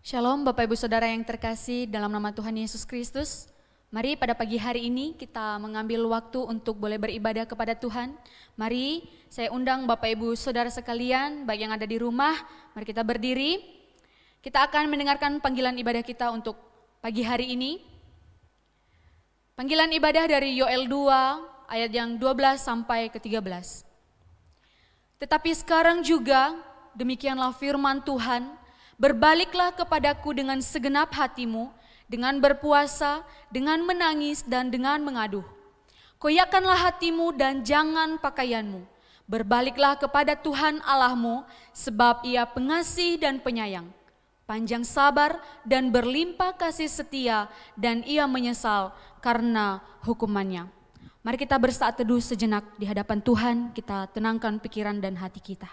Shalom Bapak Ibu Saudara yang terkasih dalam nama Tuhan Yesus Kristus. Mari pada pagi hari ini kita mengambil waktu untuk boleh beribadah kepada Tuhan. Mari saya undang Bapak Ibu Saudara sekalian, baik yang ada di rumah, mari kita berdiri. Kita akan mendengarkan panggilan ibadah kita untuk pagi hari ini. Panggilan ibadah dari Yoel 2 ayat yang 12 sampai ke 13. Tetapi sekarang juga demikianlah firman Tuhan, berbaliklah kepadaku dengan segenap hatimu, dengan berpuasa, dengan menangis dan dengan mengaduh. Koyakkanlah hatimu dan jangan pakaianmu. Berbaliklah kepada Tuhan Allahmu, sebab Ia pengasih dan penyayang, panjang sabar dan berlimpah kasih setia, dan Ia menyesal karena hukumannya. Mari kita bersaat teduh sejenak di hadapan Tuhan, kita tenangkan pikiran dan hati kita.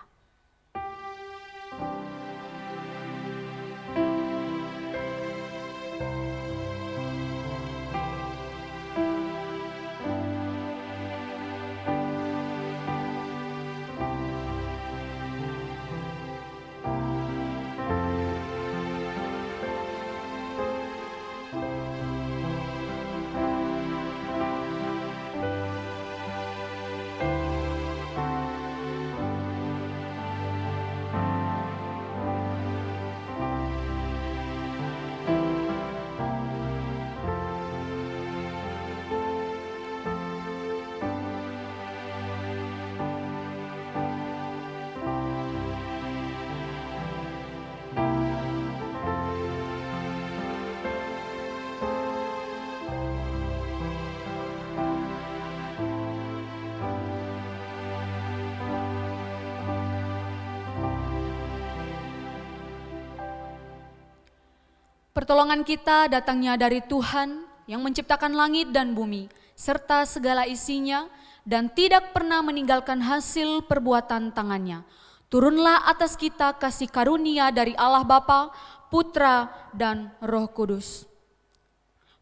Pertolongan kita datangnya dari Tuhan yang menciptakan langit dan bumi, serta segala isinya, dan tidak pernah meninggalkan hasil perbuatan tangannya. Turunlah atas kita kasih karunia dari Allah Bapa, Putra, dan Roh Kudus.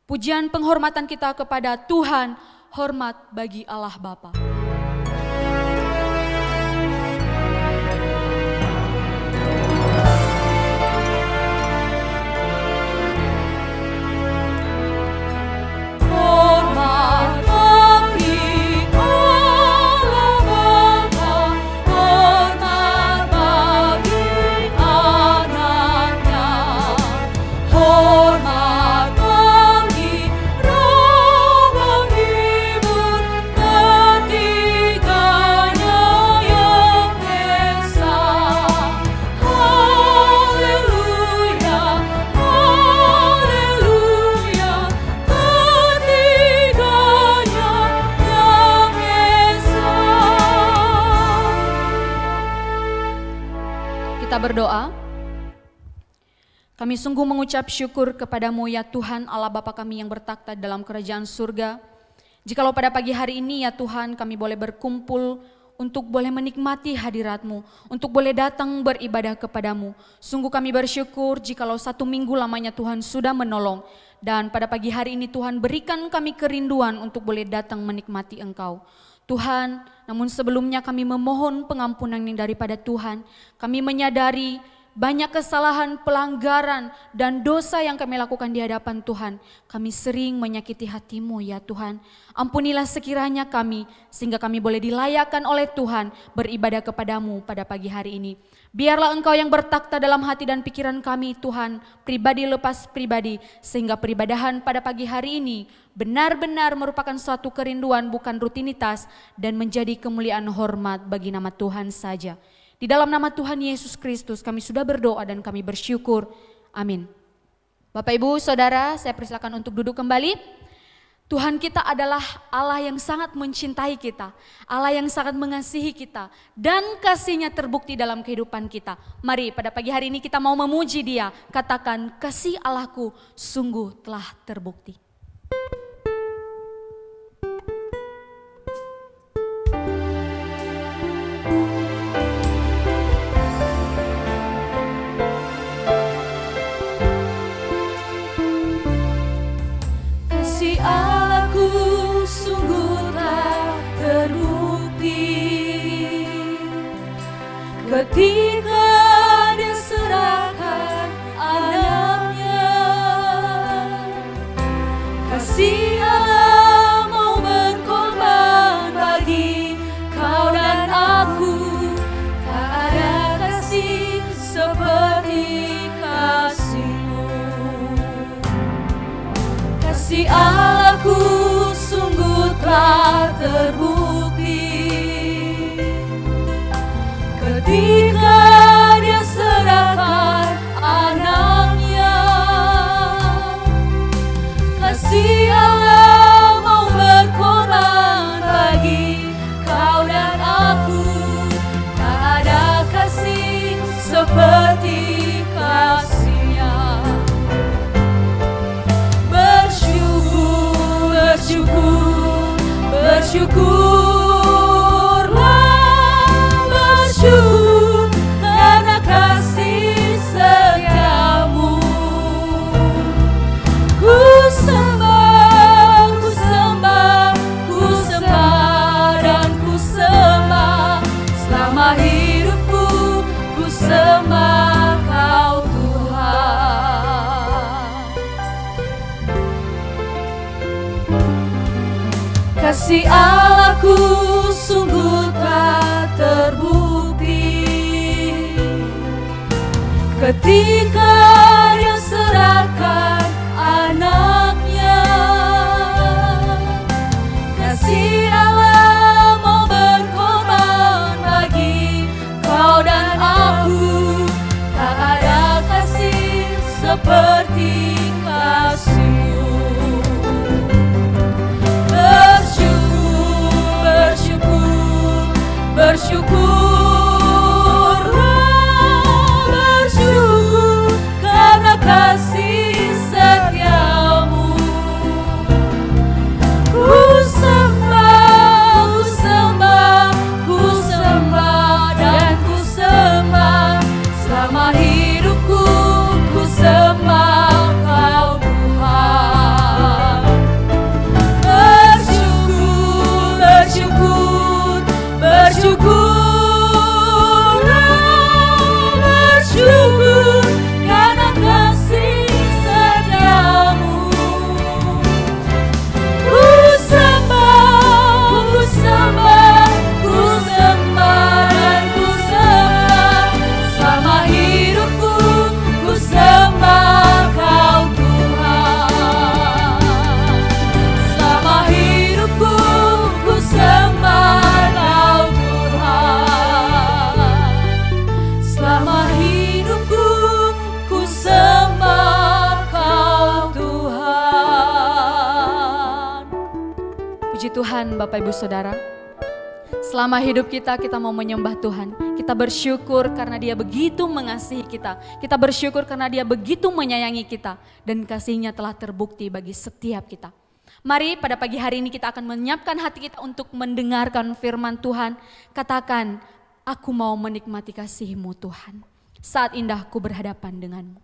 Pujian penghormatan kita kepada Tuhan, hormat bagi Allah Bapa. Berdoa. Kami sungguh mengucap syukur kepadamu ya Tuhan Allah Bapa kami yang bertakhta dalam kerajaan surga. Jikalau pada pagi hari ini ya Tuhan kami boleh berkumpul untuk boleh menikmati hadirat-Mu, untuk boleh datang beribadah kepadamu. Sungguh kami bersyukur jikalau 1 minggu lamanya Tuhan sudah menolong. Dan pada pagi hari ini Tuhan berikan kami kerinduan untuk boleh datang menikmati Engkau. Tuhan, namun sebelumnya kami memohon pengampunan yang daripada Tuhan. Kami menyadari banyak kesalahan, pelanggaran, dan dosa yang kami lakukan di hadapan Tuhan. Kami sering menyakiti hati-Mu ya Tuhan. Ampunilah sekiranya kami, sehingga kami boleh dilayakkan oleh Tuhan beribadah kepadamu pada pagi hari ini. Biarlah Engkau yang bertakhta dalam hati dan pikiran kami Tuhan, pribadi lepas pribadi, sehingga peribadahan pada pagi hari ini benar-benar merupakan suatu kerinduan bukan rutinitas dan menjadi kemuliaan hormat bagi nama Tuhan saja. Di dalam nama Tuhan Yesus Kristus kami sudah berdoa dan kami bersyukur. Amin. Bapak Ibu Saudara, saya persilakan untuk duduk kembali. Tuhan kita adalah Allah yang sangat mencintai kita, Allah yang sangat mengasihi kita, dan kasih-Nya terbukti dalam kehidupan kita. Mari pada pagi hari ini kita mau memuji Dia, katakan kasih Allahku sungguh telah terbukti. Ketika Dia serahkan anak Kasih Allah mau berkorban bagi kau dan aku. Tak ada kasih seperti kasih-Mu. Kasih Allahku sungguh telah terbukti ketika Dia serahkan anaknya. Kasih Allah mau berkorban bagi kau dan aku. Tak ada kasih seperti kasih-Nya. Bersyukur, bersyukur, bersyukurlah, bersyukur karena kasih setia-Mu. Ku sembah, ku sembah, ku sembah dan ku sembah. Selama hidupku ku sembah Kau Tuhan. Kasih Allahku sungguh telah terbukti ketika Dia serahkan anaknya. Kasih Allah mau berkorban bagi kau dan aku. Tak ada kasih seperti kasih-Mu. Bersyukur, bersyukur, bersyukurlah, bersyukur karena kasih setia-Mu. Ku sembah, ku sembah, ku sembah dan ku sembah. Selama hidupku ku sembah Kau Tuhan. Bersyukur, bersyukur, bersyukurlah, bersyukur karena kasih setia-Mu. Ku sembah, ku sembah, ku sembah dan ku sembah. Selama hidupku ku sembah Kau Tuhan. Selama hidupku ku sembah Kau Tuhan. Selama hidupku ku sembah Kau Tuhan. Puji Tuhan Bapak Ibu Saudara. Selama hidup kita mau menyembah Tuhan. Kita bersyukur karena Dia begitu mengasihi kita. Kita bersyukur karena Dia begitu menyayangi kita. Dan kasih-Nya telah terbukti bagi setiap kita. Mari pada pagi hari ini kita akan menyiapkan hati kita untuk mendengarkan firman Tuhan. Katakan, aku mau menikmati kasih-Mu Tuhan. Saat indah ku berhadapan dengan-Mu.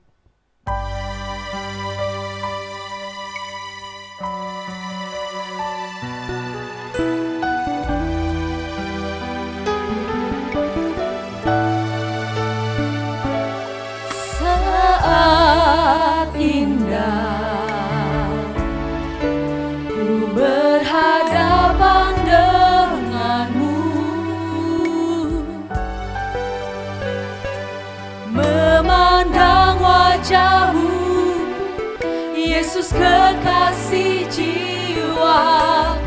Saat indah ku berhadapan dengan-Mu, memandang wajah-Mu, Yesus kekasih jiwaku.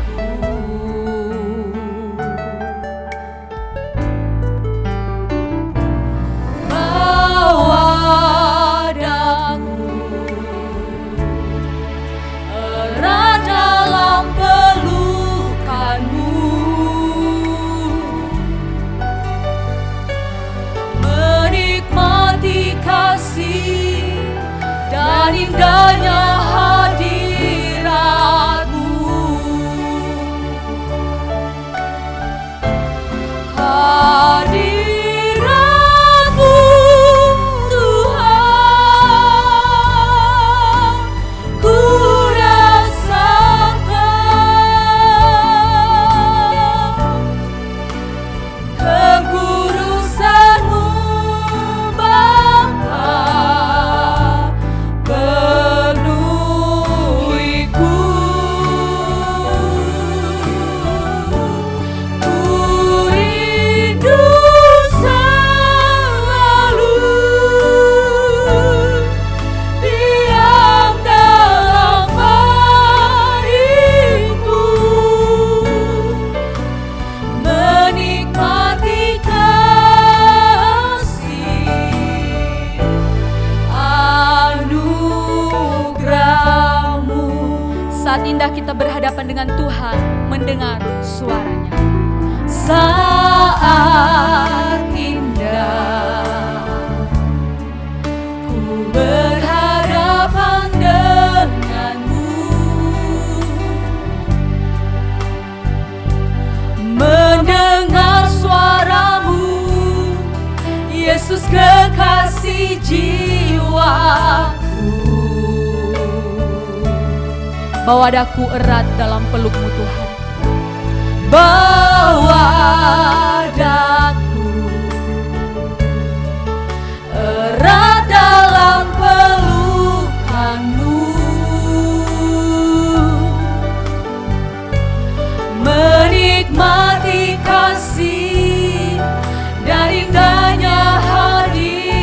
Erat dalam pelukan-Mu, menikmati kasih dan indahnya hadirat. Saat indah kita berhadapan dengan Tuhan, mendengar suaranya. Saat indah ku berhadapan denganmu, mendengar suaramu, Yesus kekasih jiwaku. Bawa daku erat dalam pelukmu Tuhan. Bawa daku erat dalam pelukanmu, menikmati kasih dan indahnya hadiratmu.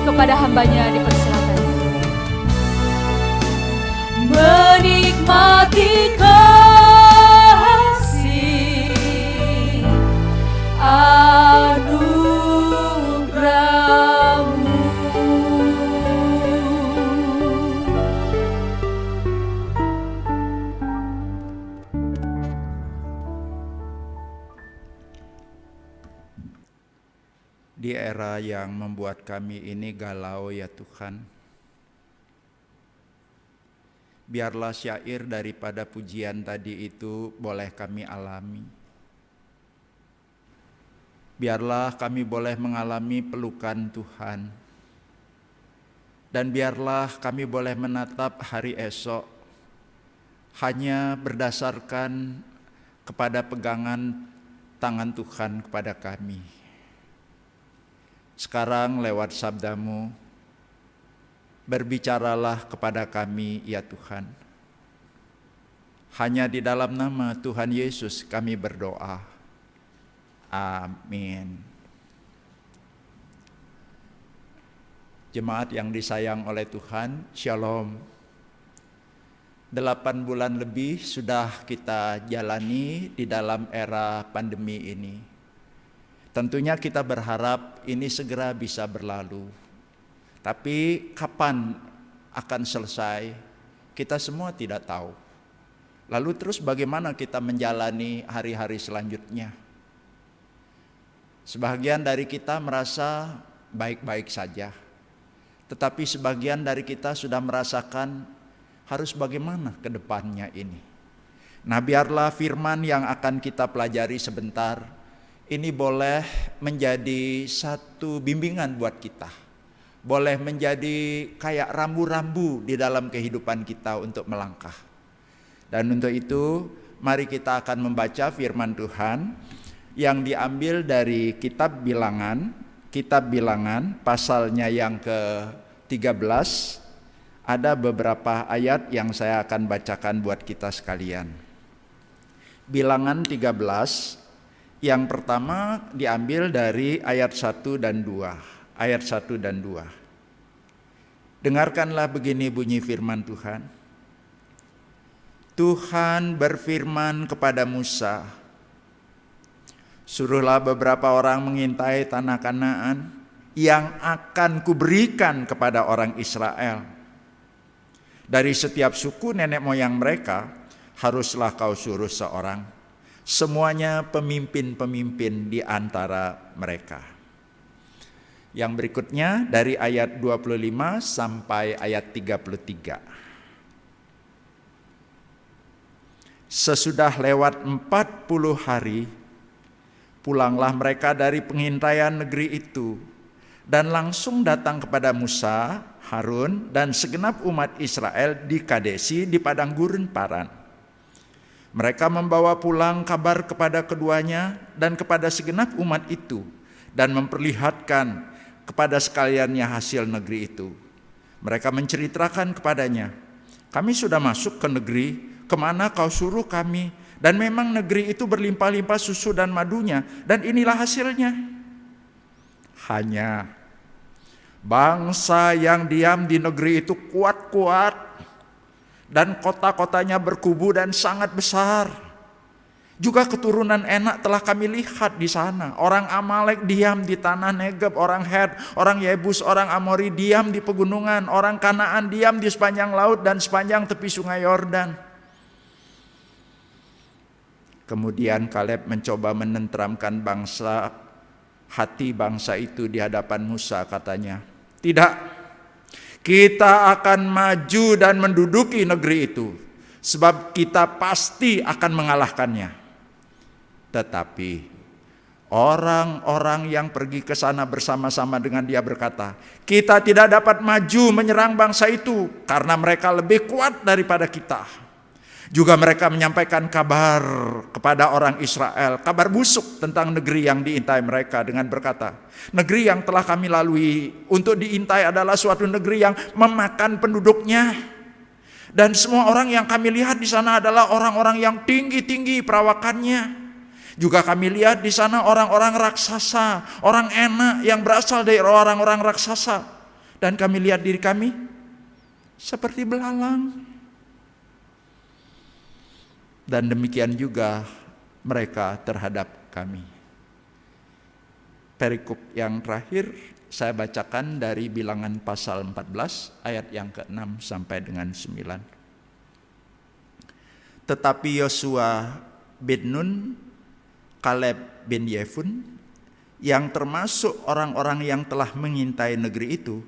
Kepada hambanya dipersilakan. Menikmati kasih anugerah-Mu. Di era yang membuat kami ini galau ya Tuhan, biarlah syair daripada pujian tadi itu boleh kami alami. Biarlah kami boleh mengalami pelukan Tuhan. Dan biarlah kami boleh menatap hari esok hanya berdasarkan kepada pegangan tangan Tuhan kepada kami. Sekarang lewat sabda-Mu, berbicaralah kepada kami ya Tuhan. Hanya di dalam nama Tuhan Yesus kami berdoa. Amin. Jemaat yang disayang oleh Tuhan, Shalom. 8 bulan lebih sudah kita jalani di dalam era pandemi ini. Tentunya kita berharap ini segera bisa berlalu. Tapi kapan akan selesai, kita semua tidak tahu. Lalu terus bagaimana kita menjalani hari-hari selanjutnya? Sebagian dari kita merasa baik-baik saja. Tetapi sebagian dari kita sudah merasakan harus bagaimana ke depannya ini. Nah, biarlah firman yang akan kita pelajari sebentar ini boleh menjadi satu bimbingan buat kita. Boleh menjadi kayak rambu-rambu di dalam kehidupan kita untuk melangkah. Dan untuk itu Mari kita akan membaca firman Tuhan yang diambil dari kitab Bilangan pasalnya yang ke-13. Ada beberapa ayat yang saya akan bacakan buat kita sekalian. Bilangan 13, yang pertama diambil dari ayat 1 dan 2. Ayat 1 dan 2. Dengarkanlah begini bunyi firman Tuhan. Tuhan berfirman kepada Musa, suruhlah beberapa orang mengintai tanah Kanaan yang akan kuberikan kepada orang Israel. Dari setiap suku nenek moyang mereka haruslah kau suruh seorang, semuanya pemimpin-pemimpin di antara mereka. Yang berikutnya dari ayat 25 sampai ayat 33. Sesudah lewat 40 hari, pulanglah mereka dari pengintaian negeri itu, dan langsung datang kepada Musa, Harun, dan segenap umat Israel di Kadesi di padang gurun Paran. Mereka membawa pulang kabar kepada keduanya dan kepada segenap umat itu, dan memperlihatkan kepada sekaliannya hasil negeri itu. Mereka menceritakan kepadanya, kami sudah masuk ke negeri kemana kau suruh kami, dan memang negeri itu berlimpah-limpah susu dan madunya, dan inilah hasilnya. Hanya bangsa yang diam di negeri itu kuat-kuat, dan kota-kotanya berkubu dan sangat besar. Juga keturunan Enak telah kami lihat di sana. Orang Amalek diam di tanah Negeb, orang Het, orang Yebus, orang Amori diam di pegunungan, orang Kanaan diam di sepanjang laut dan sepanjang tepi sungai Yordan. Kemudian Kaleb mencoba menenteramkan hati bangsa itu di hadapan Musa, katanya, tidak, kita akan maju dan menduduki negeri itu, sebab kita pasti akan mengalahkannya. Tetapi orang-orang yang pergi ke sana bersama-sama dengan dia berkata, kita tidak dapat maju menyerang bangsa itu, karena mereka lebih kuat daripada kita. Juga mereka menyampaikan kabar kepada orang Israel, kabar busuk tentang negeri yang diintai mereka dengan berkata, negeri yang telah kami lalui untuk diintai adalah suatu negeri yang memakan penduduknya. Dan semua orang yang kami lihat di sana adalah orang-orang yang tinggi-tinggi perawakannya. Juga kami lihat di sana orang-orang raksasa, orang Enak yang berasal dari orang-orang raksasa. Dan kami lihat diri kami seperti belalang. Dan demikian juga mereka terhadap kami. Perikop yang terakhir saya bacakan dari Bilangan pasal 14 ayat yang ke-6 sampai dengan 9. Tetapi Yosua bin Nun, Kaleb bin Yefun, yang termasuk orang-orang yang telah mengintai negeri itu,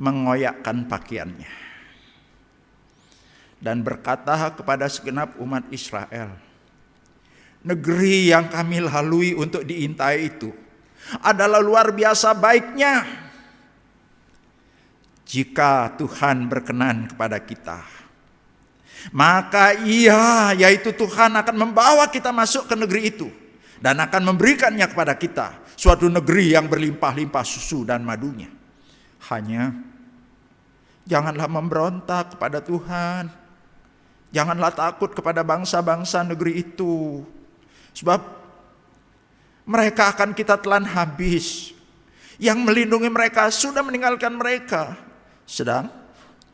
mengoyakkan pakaiannya dan berkata kepada segenap umat Israel, negeri yang kami lalui untuk diintai itu adalah luar biasa baiknya. Jika Tuhan berkenan kepada kita, maka Ia, yaitu Tuhan, akan membawa kita masuk ke negeri itu dan akan memberikannya kepada kita, suatu negeri yang berlimpah-limpah susu dan madunya. Hanya janganlah memberontak kepada Tuhan. Janganlah takut kepada bangsa-bangsa negeri itu, sebab mereka akan kita telan habis. Yang melindungi mereka sudah meninggalkan mereka, sedang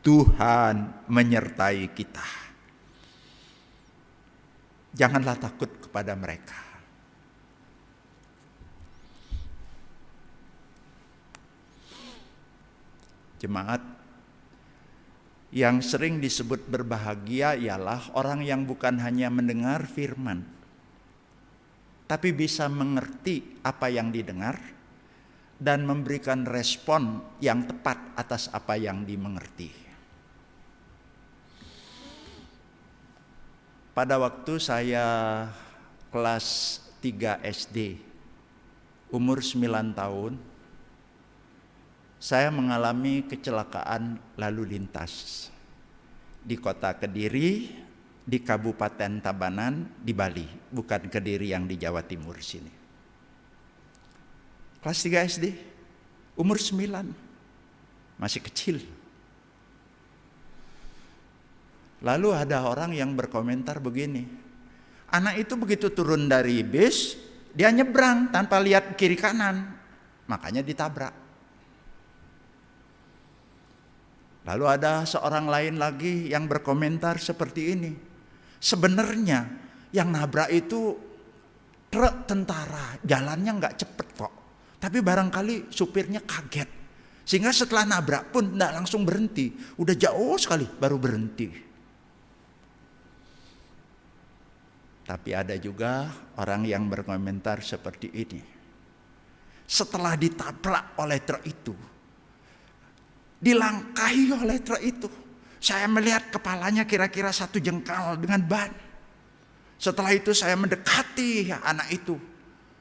Tuhan menyertai kita. Janganlah takut kepada mereka. Jemaat, yang sering disebut berbahagia ialah orang yang bukan hanya mendengar firman, tapi bisa mengerti apa yang didengar dan memberikan respon yang tepat atas apa yang dimengerti. Pada waktu saya kelas 3 SD, umur 9 tahun, saya mengalami kecelakaan lalu lintas di kota Kediri di Kabupaten Tabanan di Bali, bukan Kediri yang di Jawa Timur sini. Kelas 3 SD, umur 9, masih kecil. Lalu ada orang yang berkomentar begini, anak itu begitu turun dari bis, dia nyebrang tanpa lihat kiri kanan, makanya ditabrak. Lalu ada seorang lain lagi yang berkomentar seperti ini, sebenarnya yang nabrak itu truk tentara, jalannya nggak cepet kok, tapi barangkali supirnya kaget, sehingga setelah nabrak pun nggak langsung berhenti, udah jauh sekali baru berhenti. Tapi ada juga orang yang berkomentar seperti ini. Setelah ditabrak oleh truk itu, dilangkahi oleh truk itu, saya melihat kepalanya kira-kira 1 jengkal dengan ban. Setelah itu saya mendekati anak itu.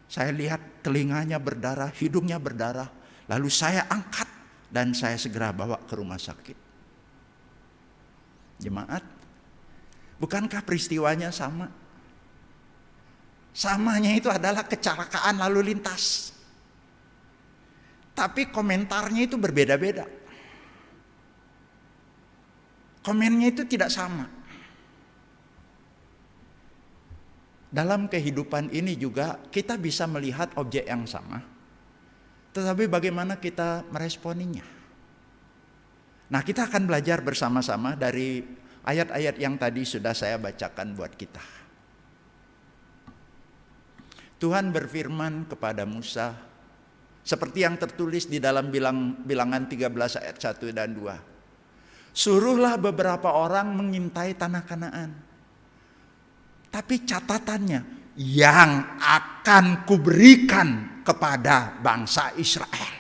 Saya lihat telinganya berdarah, hidungnya berdarah. Lalu saya angkat dan saya segera bawa ke rumah sakit. Jemaat, bukankah peristiwanya sama? Samanya itu adalah kecelakaan lalu lintas. Tapi komentarnya itu berbeda-beda. Komennya itu tidak sama. Dalam kehidupan ini juga kita bisa melihat objek yang sama, tetapi bagaimana kita meresponinya. Nah, kita akan belajar bersama-sama dari ayat-ayat yang tadi sudah saya bacakan buat kita. Tuhan berfirman kepada Musa seperti yang tertulis di dalam Bilangan 13 ayat 1 dan 2. Suruhlah beberapa orang mengintai tanah Kanaan. Tapi catatannya, yang akan kuberikan kepada bangsa Israel.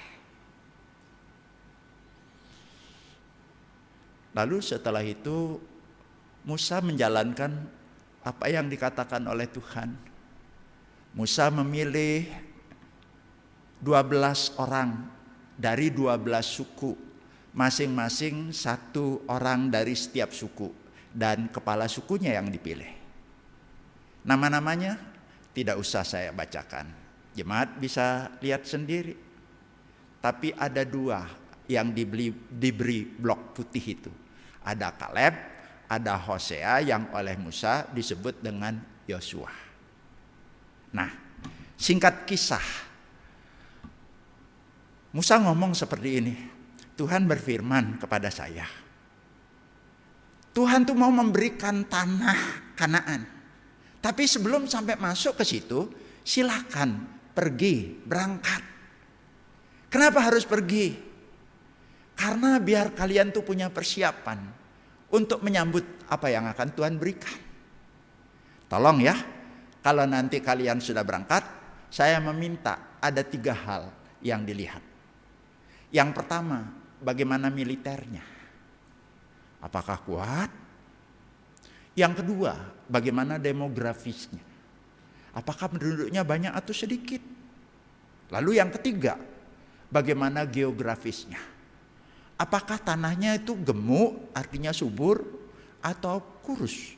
Lalu setelah itu Musa menjalankan apa yang dikatakan oleh Tuhan. Musa memilih 12 orang dari 12 suku, masing-masing 1 orang dari setiap suku, dan kepala sukunya yang dipilih. Nama-namanya tidak usah saya bacakan, jemaat bisa lihat sendiri. Tapi ada 2 yang diberi blok putih itu. Ada Kaleb, ada Hosea yang oleh Musa disebut dengan Yosua. Nah, singkat kisah, Musa ngomong seperti ini. Tuhan berfirman kepada saya, Tuhan tuh mau memberikan tanah Kanaan. Tapi sebelum sampai masuk ke situ, silakan pergi, berangkat. Kenapa harus pergi? Karena biar kalian tuh punya persiapan untuk menyambut apa yang akan Tuhan berikan. Tolong ya, kalau nanti kalian sudah berangkat, saya meminta ada 3 hal yang dilihat. Yang pertama, bagaimana militernya? Apakah kuat? Yang kedua, bagaimana demografisnya? Apakah penduduknya banyak atau sedikit? Lalu yang ketiga, bagaimana geografisnya? Apakah tanahnya itu gemuk, artinya subur, atau kurus,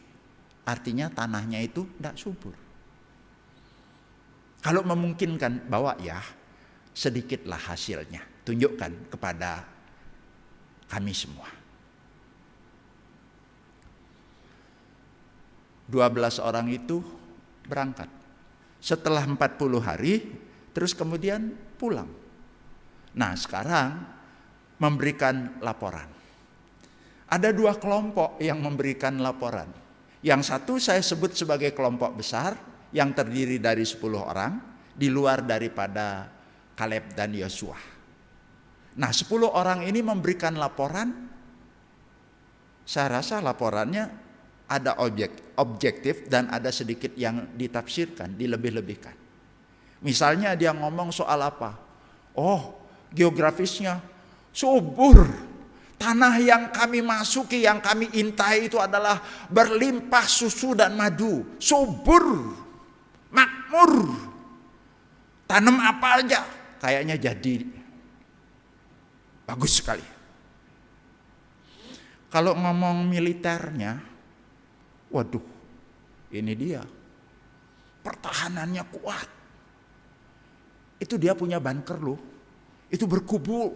artinya tanahnya itu tidak subur? Kalau memungkinkan, bawa ya sedikitlah hasilnya, tunjukkan kepada kami semua. 12 orang itu berangkat. Setelah 40 hari, terus kemudian pulang. Nah, sekarang memberikan laporan. Ada 2 kelompok yang memberikan laporan. Yang satu saya sebut sebagai kelompok besar, yang terdiri dari 10 orang, di luar daripada Kaleb dan Yosua. Nah, 10 orang ini memberikan laporan. Saya rasa laporannya ada objektif dan ada sedikit yang ditafsirkan, dilebih-lebihkan. Misalnya dia ngomong soal apa? Oh, geografisnya subur. Tanah yang kami masuki, yang kami intai itu adalah berlimpah susu dan madu. Subur, makmur. Tanam apa aja, kayaknya jadi bagus sekali. Kalau ngomong militernya, Waduh, ini dia. Pertahanannya kuat. Itu dia punya bunker loh. Itu berkubu.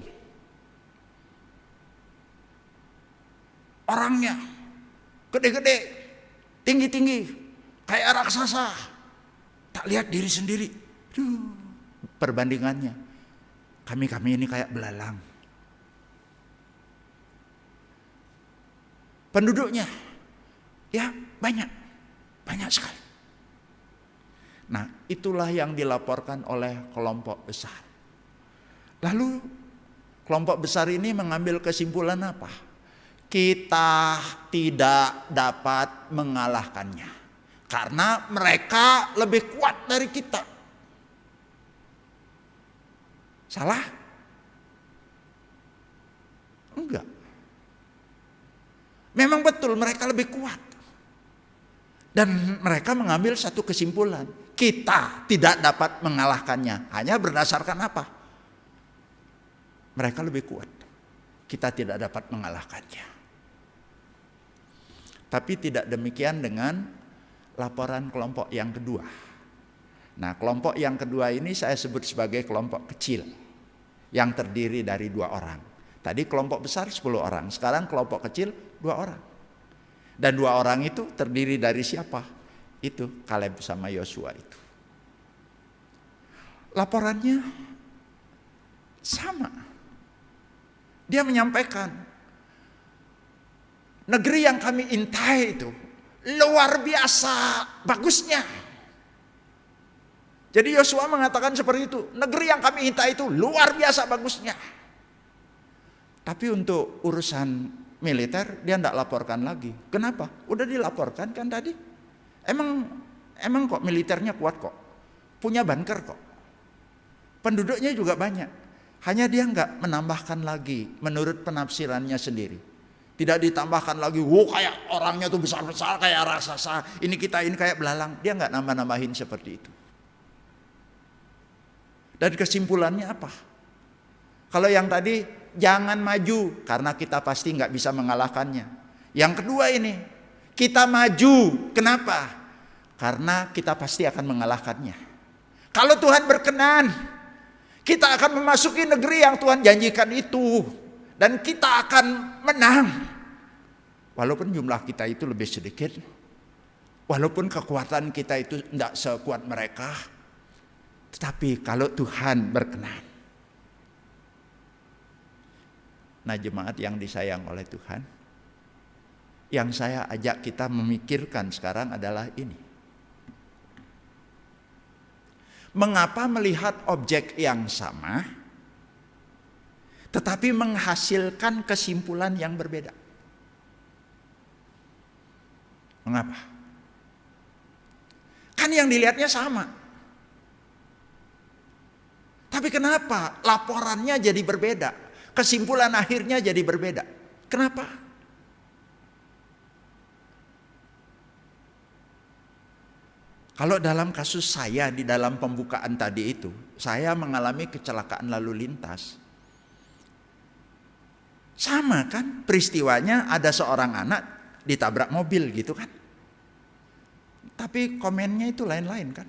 Orangnya gede-gede, tinggi-tinggi, kayak raksasa. Tak lihat diri sendiri. Perbandingannya, kami ini kayak belalang. Penduduknya, ya banyak sekali. Nah, itulah yang dilaporkan oleh kelompok besar. Lalu kelompok besar ini mengambil kesimpulan apa? Kita tidak dapat mengalahkannya karena mereka lebih kuat dari kita. Salah? Enggak. Memang betul mereka lebih kuat. Dan mereka mengambil satu kesimpulan, kita tidak dapat mengalahkannya. Hanya berdasarkan apa? Mereka lebih kuat. Kita tidak dapat mengalahkannya. Tapi tidak demikian dengan laporan kelompok yang kedua. Nah, kelompok yang kedua ini saya sebut sebagai kelompok kecil yang terdiri dari 2 orang. Tadi kelompok besar 10 orang, sekarang kelompok kecil 2 orang. Dan 2 orang itu terdiri dari siapa? Itu Kaleb sama Yosua itu. Laporannya sama. Dia menyampaikan, negeri yang kami intai itu luar biasa bagusnya. Jadi Yosua mengatakan seperti itu, negeri yang kami intai itu luar biasa bagusnya. Tapi untuk urusan militer dia tidak laporkan lagi. Kenapa? Udah dilaporkan kan tadi. Emang kok militernya kuat kok. Punya bunker kok. Penduduknya juga banyak. Hanya dia nggak menambahkan lagi menurut penafsirannya sendiri. Tidak ditambahkan lagi, kayak orangnya tuh besar-besar kayak raksasa. Ini kayak belalang. Dia nggak nambah-nambahin seperti itu. Dan kesimpulannya apa? Kalau yang tadi jangan maju karena kita pasti nggak bisa mengalahkannya. Yang kedua ini kita maju, kenapa? Karena kita pasti akan mengalahkannya. Kalau Tuhan berkenan, kita akan memasuki negeri yang Tuhan janjikan itu dan kita akan menang. Walaupun jumlah kita itu lebih sedikit, walaupun kekuatan kita itu tidak sekuat mereka, tetapi kalau Tuhan berkenan. Nah, jemaat yang disayang oleh Tuhan, yang saya ajak kita memikirkan sekarang adalah ini. Mengapa melihat objek yang sama, tetapi menghasilkan kesimpulan yang berbeda? Mengapa? Kan yang dilihatnya sama. Tapi kenapa laporannya jadi berbeda? Kesimpulan akhirnya jadi berbeda. Kenapa? Kalau dalam kasus saya di dalam pembukaan tadi itu, saya mengalami kecelakaan lalu lintas. Sama kan peristiwanya, ada seorang anak ditabrak mobil gitu kan. Tapi komennya itu lain-lain kan.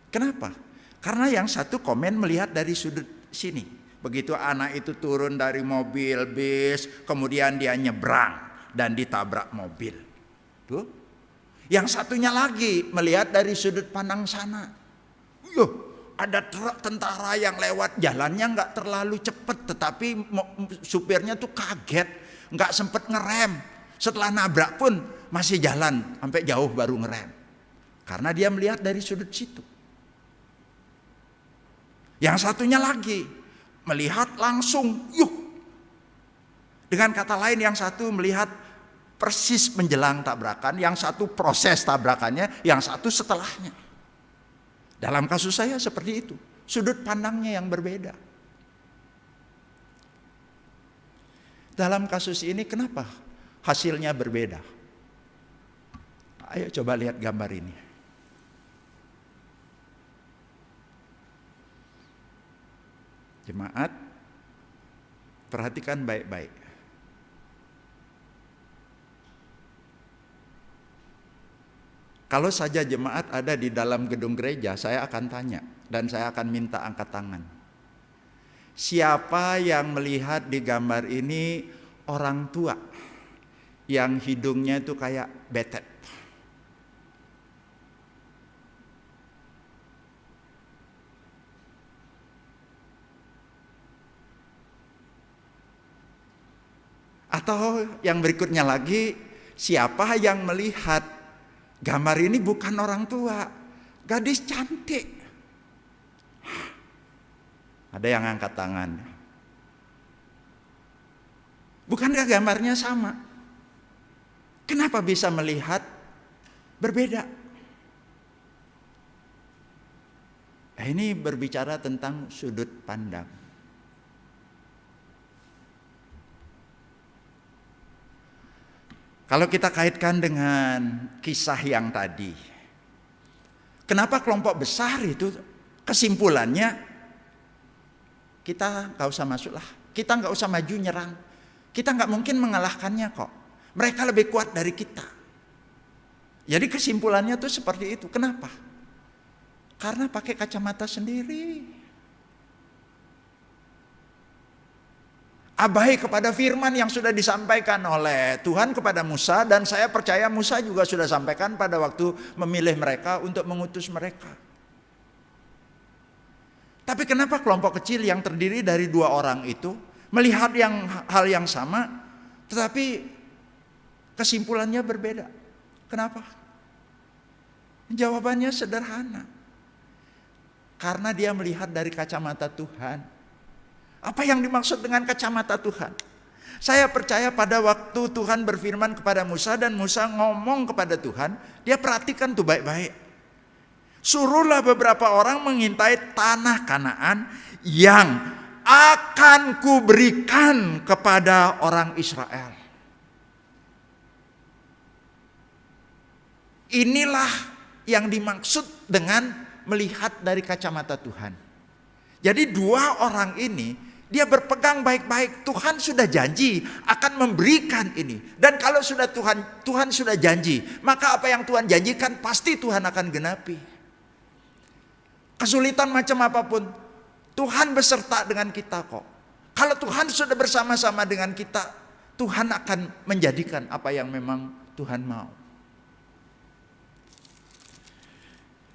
Kenapa? Karena yang satu komen melihat dari sudut sini. Begitu anak itu turun dari mobil bis, kemudian dia nyebrang dan ditabrak mobil. Tuh. Yang satunya lagi melihat dari sudut pandang sana. Ada truk tentara yang lewat, jalannya nggak terlalu cepat, tetapi supirnya tuh kaget, nggak sempet ngerem. Setelah nabrak pun masih jalan sampai jauh baru ngerem. Karena dia melihat dari sudut situ. Yang satunya lagi melihat langsung, Dengan kata lain, yang satu melihat persis menjelang tabrakan, yang satu proses tabrakannya, yang satu setelahnya. Dalam kasus saya seperti itu, sudut pandangnya yang berbeda. Dalam kasus ini kenapa hasilnya berbeda? Ayo coba lihat gambar ini. Jemaat, perhatikan baik-baik. Kalau saja jemaat ada di dalam gedung gereja, saya akan tanya dan saya akan minta angkat tangan. Siapa yang melihat di gambar ini orang tua yang hidungnya itu kayak betet? Atau yang berikutnya lagi, siapa yang melihat gambar ini bukan orang tua, gadis cantik? Ada yang angkat tangan. Bukankah gambarnya sama? Kenapa bisa melihat berbeda? Nah, ini berbicara tentang sudut pandang. Kalau kita kaitkan dengan kisah yang tadi, kenapa kelompok besar itu kesimpulannya kita nggak usah masuklah, kita nggak usah maju nyerang, kita nggak mungkin mengalahkannya kok, mereka lebih kuat dari kita. Jadi kesimpulannya tuh seperti itu. Kenapa? Karena pakai kacamata sendiri. Abai kepada firman yang sudah disampaikan oleh Tuhan kepada Musa, dan saya percaya Musa juga sudah sampaikan pada waktu memilih mereka untuk mengutus mereka. Tapi kenapa kelompok kecil yang terdiri dari 2 orang itu melihat hal yang sama, tetapi kesimpulannya berbeda? Kenapa? Jawabannya sederhana. Karena dia melihat dari kacamata Tuhan. Apa yang dimaksud dengan kacamata Tuhan? Saya percaya pada waktu Tuhan berfirman kepada Musa dan Musa ngomong kepada Tuhan, dia perhatikan tuh baik-baik. Suruhlah beberapa orang mengintai tanah Kanaan yang akan kuberikan kepada orang Israel. Inilah yang dimaksud dengan melihat dari kacamata Tuhan. Jadi 2 orang ini, dia berpegang baik-baik, Tuhan sudah janji akan memberikan ini. Dan kalau sudah Tuhan sudah janji, maka apa yang Tuhan janjikan pasti Tuhan akan genapi. Kesulitan macam apapun, Tuhan beserta dengan kita kok. Kalau Tuhan sudah bersama-sama dengan kita, Tuhan akan menjadikan apa yang memang Tuhan mau.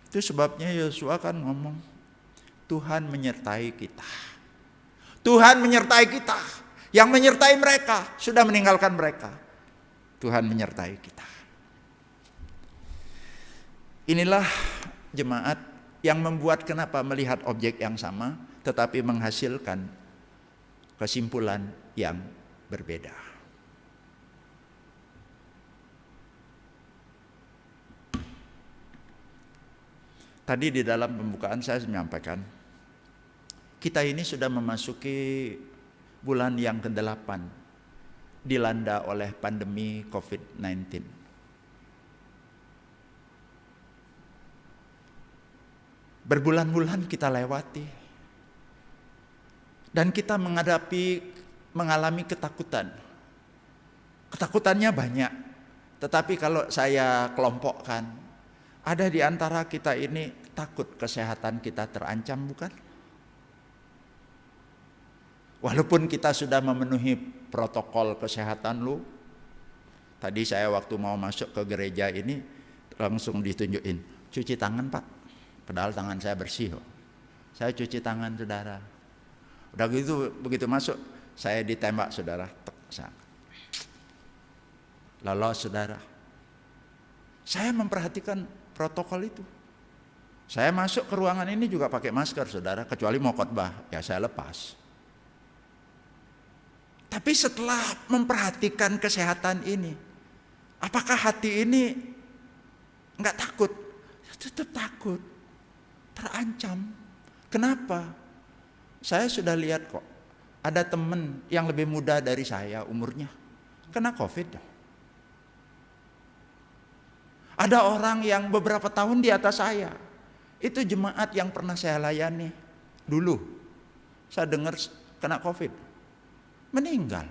Itu sebabnya Yosua kan ngomong, Tuhan menyertai kita. Tuhan menyertai kita. Yang menyertai mereka sudah meninggalkan mereka. Tuhan menyertai kita. Inilah jemaat yang membuat kenapa melihat objek yang sama tetapi menghasilkan kesimpulan yang berbeda. Tadi di dalam pembukaan saya menyampaikan, kita ini sudah memasuki bulan yang ke-8 dilanda oleh pandemi COVID-19. Berbulan-bulan kita lewati dan kita mengalami ketakutan. Ketakutannya banyak, tetapi kalau saya kelompokkan, ada di antara kita ini takut kesehatan kita terancam, bukan? Walaupun kita sudah memenuhi protokol kesehatan lu. Tadi saya waktu mau masuk ke gereja ini langsung ditunjukin, cuci tangan Pak. Padahal tangan saya bersih kok. Saya cuci tangan saudara. Udah gitu, begitu masuk saya ditembak saudara. Lolos saudara. Saya memperhatikan protokol itu. Saya masuk ke ruangan ini juga pakai masker saudara, kecuali mau khotbah, ya saya lepas. Tapi setelah memperhatikan kesehatan ini, apakah hati ini enggak takut? Tetap takut, terancam. Kenapa? Saya sudah lihat kok, ada teman yang lebih muda dari saya umurnya, kena COVID. Ada orang yang beberapa tahun di atas saya, itu jemaat yang pernah saya layani dulu. Saya dengar kena COVID, meninggal.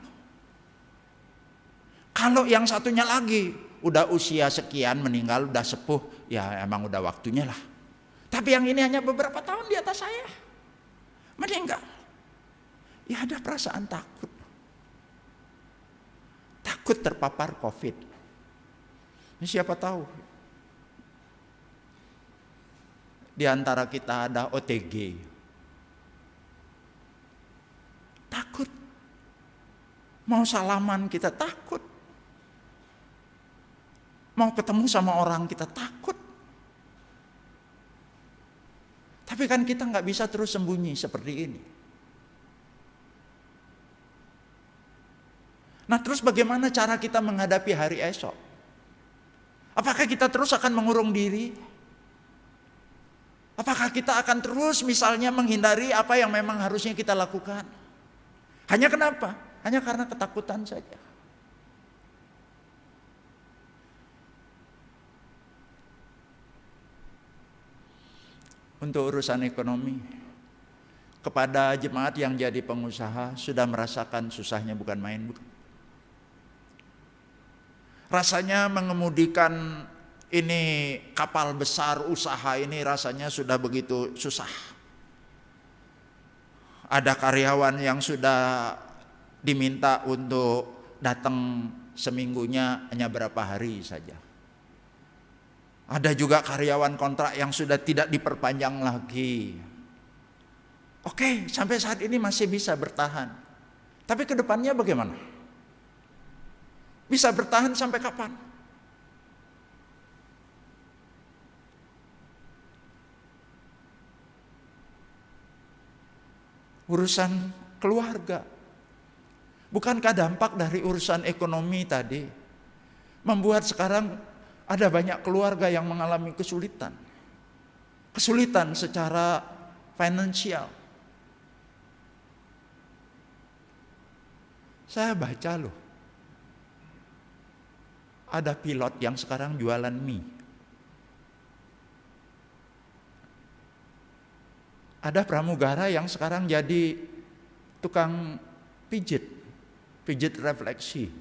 Kalau yang satunya lagi udah usia sekian meninggal, udah sepuh, ya emang udah waktunya lah. Tapi yang ini hanya beberapa tahun di atas saya, meninggal. Ya ada perasaan takut. Takut terpapar COVID. Ini siapa tahu di antara kita ada OTG. Takut. Mau salaman kita takut. Mau ketemu sama orang kita takut. Tapi kan kita nggak bisa terus sembunyi seperti ini. Nah terus bagaimana cara kita menghadapi hari esok? Apakah kita terus akan mengurung diri? Apakah kita akan terus misalnya menghindari apa yang memang harusnya kita lakukan? Hanya kenapa? Hanya karena ketakutan saja. Untuk urusan ekonomi, kepada jemaat yang jadi pengusaha sudah merasakan susahnya bukan main. Rasanya mengemudikan ini kapal besar usaha ini rasanya sudah begitu susah. Ada karyawan yang sudah diminta untuk datang seminggunya hanya berapa hari saja. Ada juga karyawan kontrak yang sudah tidak diperpanjang lagi. Oke, sampai saat ini masih bisa bertahan. Tapi ke depannya bagaimana? Bisa bertahan sampai kapan? Urusan keluarga. Bukankah dampak dari urusan ekonomi tadi membuat sekarang ada banyak keluarga yang mengalami kesulitan. Kesulitan secara finansial. Saya baca loh. Ada pilot yang sekarang jualan mie. Ada pramugara yang sekarang jadi tukang pijit refleksi.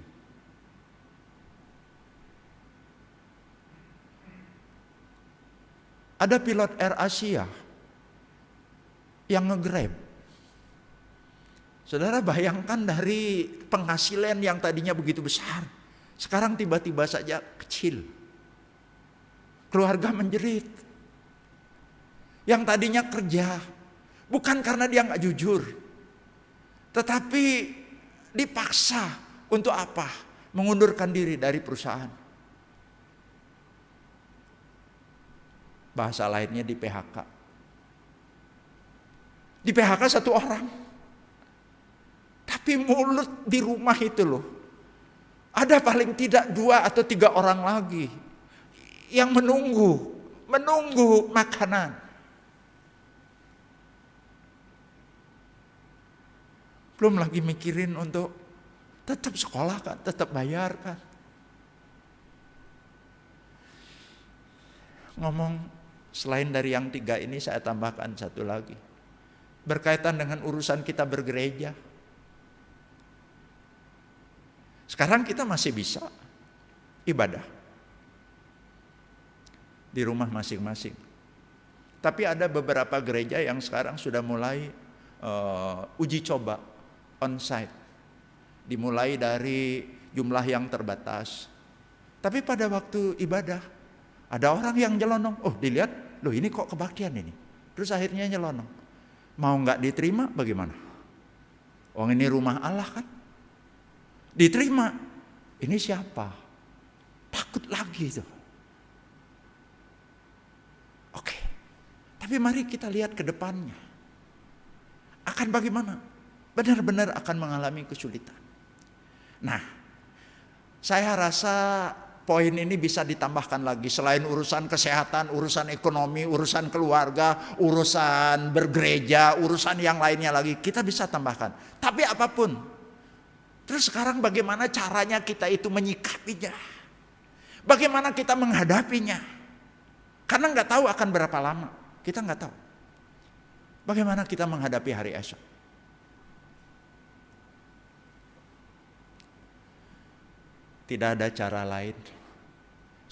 Ada pilot Air Asia yang nge-Grab. Saudara bayangkan dari penghasilan yang tadinya begitu besar, sekarang tiba-tiba saja kecil. Keluarga menjerit. Yang tadinya kerja, bukan karena dia nggak jujur, tetapi dipaksa untuk apa? Mengundurkan diri dari perusahaan. Bahasa lainnya di PHK. Di PHK satu orang. Tapi mulut di rumah itu loh. Ada paling tidak 2 atau 3 orang lagi yang menunggu makanan. Belum lagi mikirin untuk tetap sekolah kan, tetap bayar kan. Ngomong selain dari yang 3 ini saya tambahkan satu lagi. Berkaitan dengan urusan kita bergereja. Sekarang kita masih bisa ibadah di rumah masing-masing. Tapi ada beberapa gereja yang sekarang sudah mulai uji coba onsite. Dimulai dari jumlah yang terbatas. Tapi pada waktu ibadah ada orang yang nyelonong. Oh dilihat, loh ini kok kebaktian ini. Terus akhirnya nyelonong. Mau gak diterima bagaimana? Oh ini rumah Allah kan. Diterima. Ini siapa? Takut lagi tuh. Oke. Tapi mari kita lihat ke depannya. Akan bagaimana? Benar-benar akan mengalami kesulitan. Nah, saya rasa poin ini bisa ditambahkan lagi. Selain urusan kesehatan, urusan ekonomi, urusan keluarga, urusan bergereja, urusan yang lainnya lagi, kita bisa tambahkan. Tapi apapun, terus sekarang bagaimana caranya kita itu menyikapinya? Bagaimana kita menghadapinya? Karena nggak tahu akan berapa lama. Kita nggak tahu. Bagaimana kita menghadapi hari esok? Tidak ada cara lain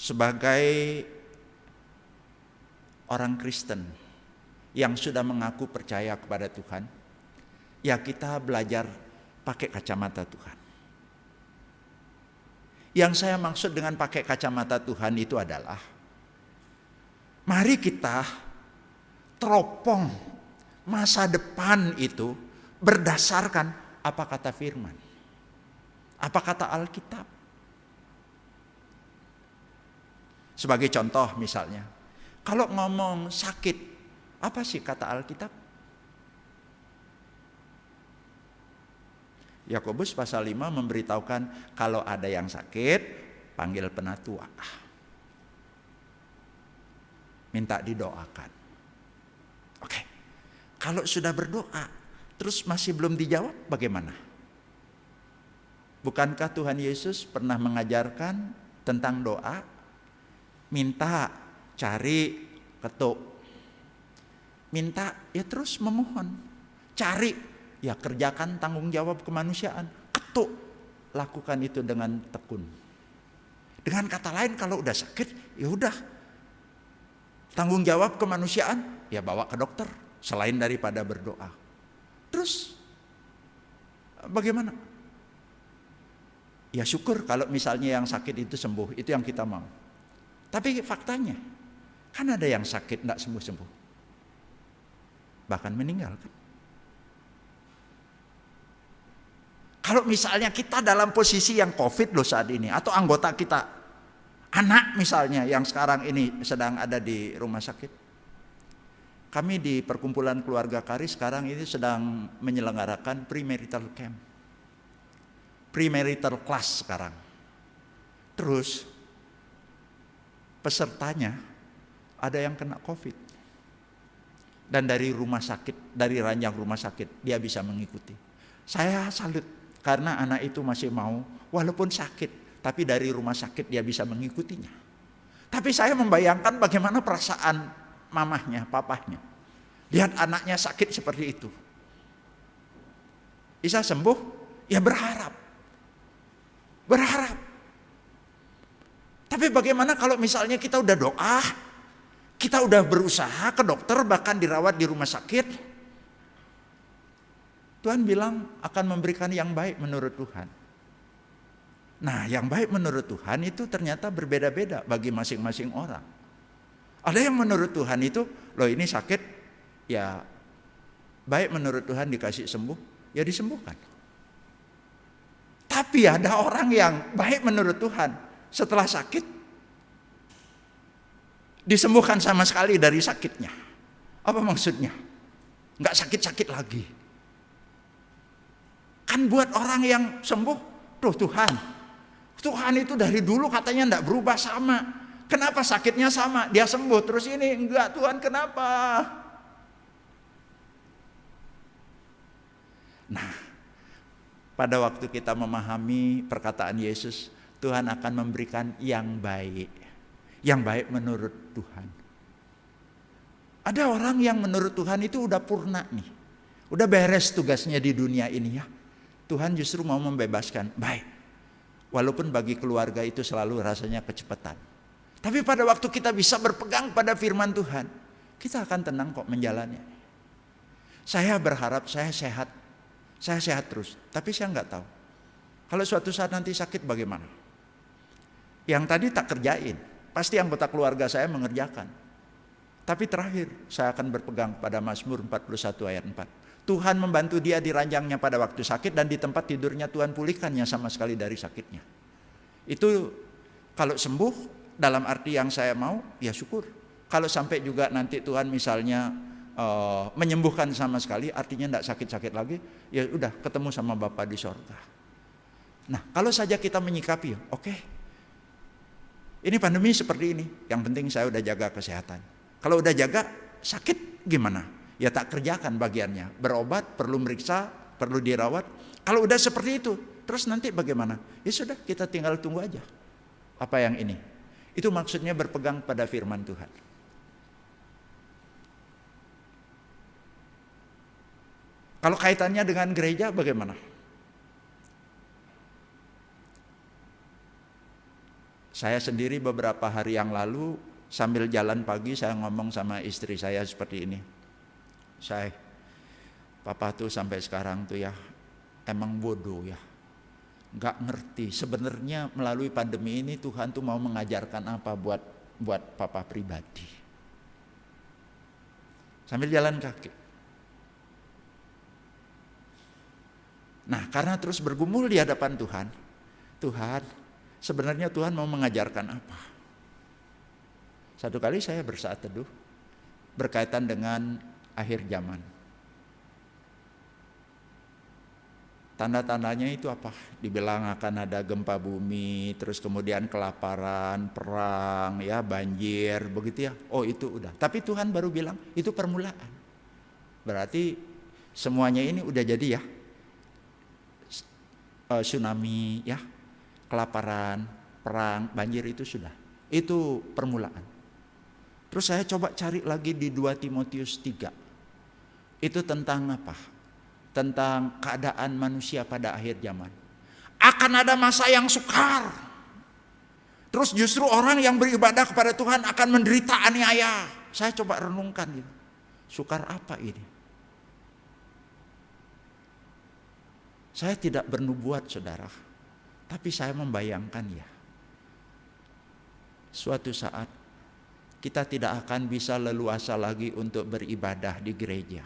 sebagai orang Kristen yang sudah mengaku percaya kepada Tuhan, ya kita belajar pakai kacamata Tuhan. Yang saya maksud dengan pakai kacamata Tuhan itu adalah, mari kita teropong masa depan itu berdasarkan apa kata firman, apa kata Alkitab. Sebagai contoh misalnya, kalau ngomong sakit, apa sih kata Alkitab? Yakobus pasal 5 memberitahukan kalau ada yang sakit, panggil penatua. Minta didoakan. Oke. Kalau sudah berdoa, terus masih belum dijawab, bagaimana? Bukankah Tuhan Yesus pernah mengajarkan tentang doa? Minta, cari, ketuk. Minta, ya terus memohon. Cari, ya kerjakan tanggung jawab kemanusiaan. Ketuk, lakukan itu dengan tekun. Dengan kata lain, kalau udah sakit, ya udah. Tanggung jawab kemanusiaan, ya bawa ke dokter. Selain daripada berdoa. Terus, bagaimana? Ya syukur kalau misalnya yang sakit itu sembuh. Itu yang kita mau. Tapi faktanya, kan ada yang sakit tidak sembuh-sembuh. Bahkan meninggal kan. Kalau misalnya kita dalam posisi yang COVID loh saat ini, atau anggota kita, anak misalnya yang sekarang ini sedang ada di rumah sakit. Kami di perkumpulan keluarga Kari sekarang ini sedang menyelenggarakan premarital camp. Premarital class sekarang. Terus pesertanya ada yang kena COVID. Dan dari rumah sakit, dari ranjang rumah sakit, dia bisa mengikuti. Saya salut karena anak itu masih mau, walaupun sakit, tapi dari rumah sakit dia bisa mengikutinya. Tapi saya membayangkan bagaimana perasaan mamahnya, papahnya. Lihat anaknya sakit seperti itu. Bisa sembuh? Ya berharap. Berharap. Tapi bagaimana kalau misalnya kita udah doa, kita udah berusaha ke dokter, bahkan dirawat di rumah sakit. Tuhan bilang akan memberikan yang baik menurut Tuhan. Nah, yang baik menurut Tuhan itu ternyata berbeda-beda bagi masing-masing orang. Ada yang menurut Tuhan itu, loh ini sakit, ya baik menurut Tuhan dikasih sembuh, ya disembuhkan. Tapi ada orang yang baik menurut Tuhan, setelah sakit disembuhkan sama sekali dari sakitnya. Apa maksudnya? Nggak sakit-sakit lagi. Kan buat orang yang sembuh, tuh Tuhan itu dari dulu katanya nggak berubah sama. Kenapa sakitnya sama? Dia sembuh terus ini enggak, Tuhan kenapa? Nah, pada waktu kita memahami perkataan Yesus, Tuhan akan memberikan yang baik. Yang baik menurut Tuhan. Ada orang yang menurut Tuhan itu udah purna nih. Udah beres tugasnya di dunia ini ya. Tuhan justru mau membebaskan. Baik. Walaupun bagi keluarga itu selalu rasanya kecepatan. Tapi pada waktu kita bisa berpegang pada firman Tuhan, kita akan tenang kok menjalani. Saya berharap saya sehat. Saya sehat terus. Tapi saya nggak tahu. Kalau suatu saat nanti sakit bagaimana? Yang tadi tak kerjain, pasti anggota keluarga saya mengerjakan. Tapi terakhir saya akan berpegang pada Mazmur 41 ayat 4. Tuhan membantu dia di ranjangnya pada waktu sakit, dan di tempat tidurnya Tuhan pulihkannya sama sekali dari sakitnya. Itu kalau sembuh dalam arti yang saya mau, ya syukur. Kalau sampai juga nanti Tuhan misalnya menyembuhkan sama sekali, artinya tidak sakit-sakit lagi, ya udah ketemu sama Bapa di sorga. Nah, kalau saja kita menyikapi, oke. Ini pandemi seperti ini, yang penting saya udah jaga kesehatan. Kalau udah jaga, sakit gimana? Ya tak kerjakan bagiannya. Berobat, perlu meriksa, perlu dirawat. Kalau udah seperti itu, terus nanti bagaimana? Ya sudah, kita tinggal tunggu aja. Apa yang ini? Itu maksudnya berpegang pada firman Tuhan. Kalau kaitannya dengan gereja bagaimana? Saya sendiri beberapa hari yang lalu sambil jalan pagi saya ngomong sama istri saya seperti ini. Papa tuh sampai sekarang tuh ya emang bodoh ya. Nggak ngerti sebenarnya melalui pandemi ini Tuhan tuh mau mengajarkan apa buat papa pribadi. Sambil jalan kaki. Nah, karena terus bergumul di hadapan Tuhan, sebenarnya Tuhan mau mengajarkan apa? Satu kali saya bersaat teduh berkaitan dengan akhir zaman. Tanda-tandanya itu apa? Dibilang akan ada gempa bumi, terus kemudian kelaparan, perang, ya banjir, begitu ya. Oh itu udah. Tapi Tuhan baru bilang itu permulaan. Berarti semuanya ini udah jadi ya. Tsunami ya, kelaparan, perang, banjir itu sudah. Itu permulaan. Terus saya coba cari lagi di 2 Timotius 3. Itu tentang apa? Tentang keadaan manusia pada akhir zaman. Akan ada masa yang sukar. Terus justru orang yang beribadah kepada Tuhan akan menderita aniaya. Saya coba renungkan gitu. Sukar apa ini? Saya tidak bernubuat saudara. Tapi saya membayangkan ya. Suatu saat kita tidak akan bisa leluasa lagi untuk beribadah di gereja.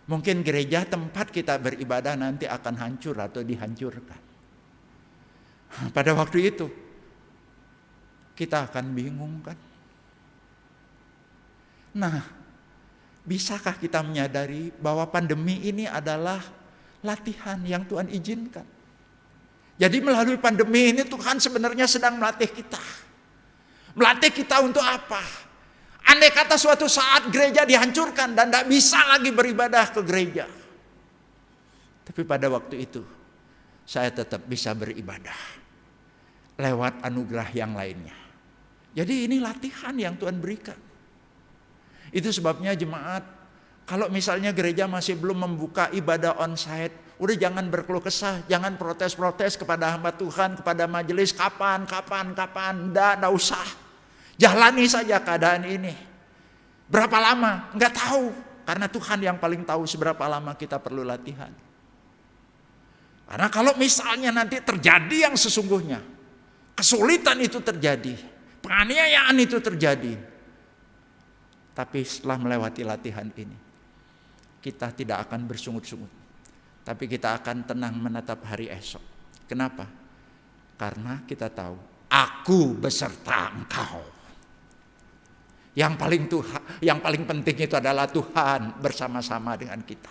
Mungkin gereja tempat kita beribadah nanti akan hancur atau dihancurkan. Pada waktu itu kita akan bingung kan. Nah, bisakah kita menyadari bahwa pandemi ini adalah latihan yang Tuhan izinkan? Jadi melalui pandemi ini Tuhan sebenarnya sedang melatih kita. Melatih kita untuk apa? Andai kata suatu saat gereja dihancurkan dan tidak bisa lagi beribadah ke gereja. Tapi pada waktu itu saya tetap bisa beribadah lewat anugerah yang lainnya. Jadi ini latihan yang Tuhan berikan. Itu sebabnya jemaat, kalau misalnya gereja masih belum membuka ibadah onsite, udah jangan berkeluh kesah, jangan protes-protes kepada hamba Tuhan, kepada majelis, kapan, enggak usah. Jalani saja keadaan ini. Berapa lama? Enggak tahu, karena Tuhan yang paling tahu seberapa lama kita perlu latihan. Karena kalau misalnya nanti terjadi yang sesungguhnya, kesulitan itu terjadi, penganiayaan itu terjadi, tapi setelah melewati latihan ini, kita tidak akan bersungut-sungut, tapi kita akan tenang menatap hari esok. Kenapa? Karena kita tahu, aku beserta engkau. Yang paling penting itu adalah Tuhan bersama-sama dengan kita.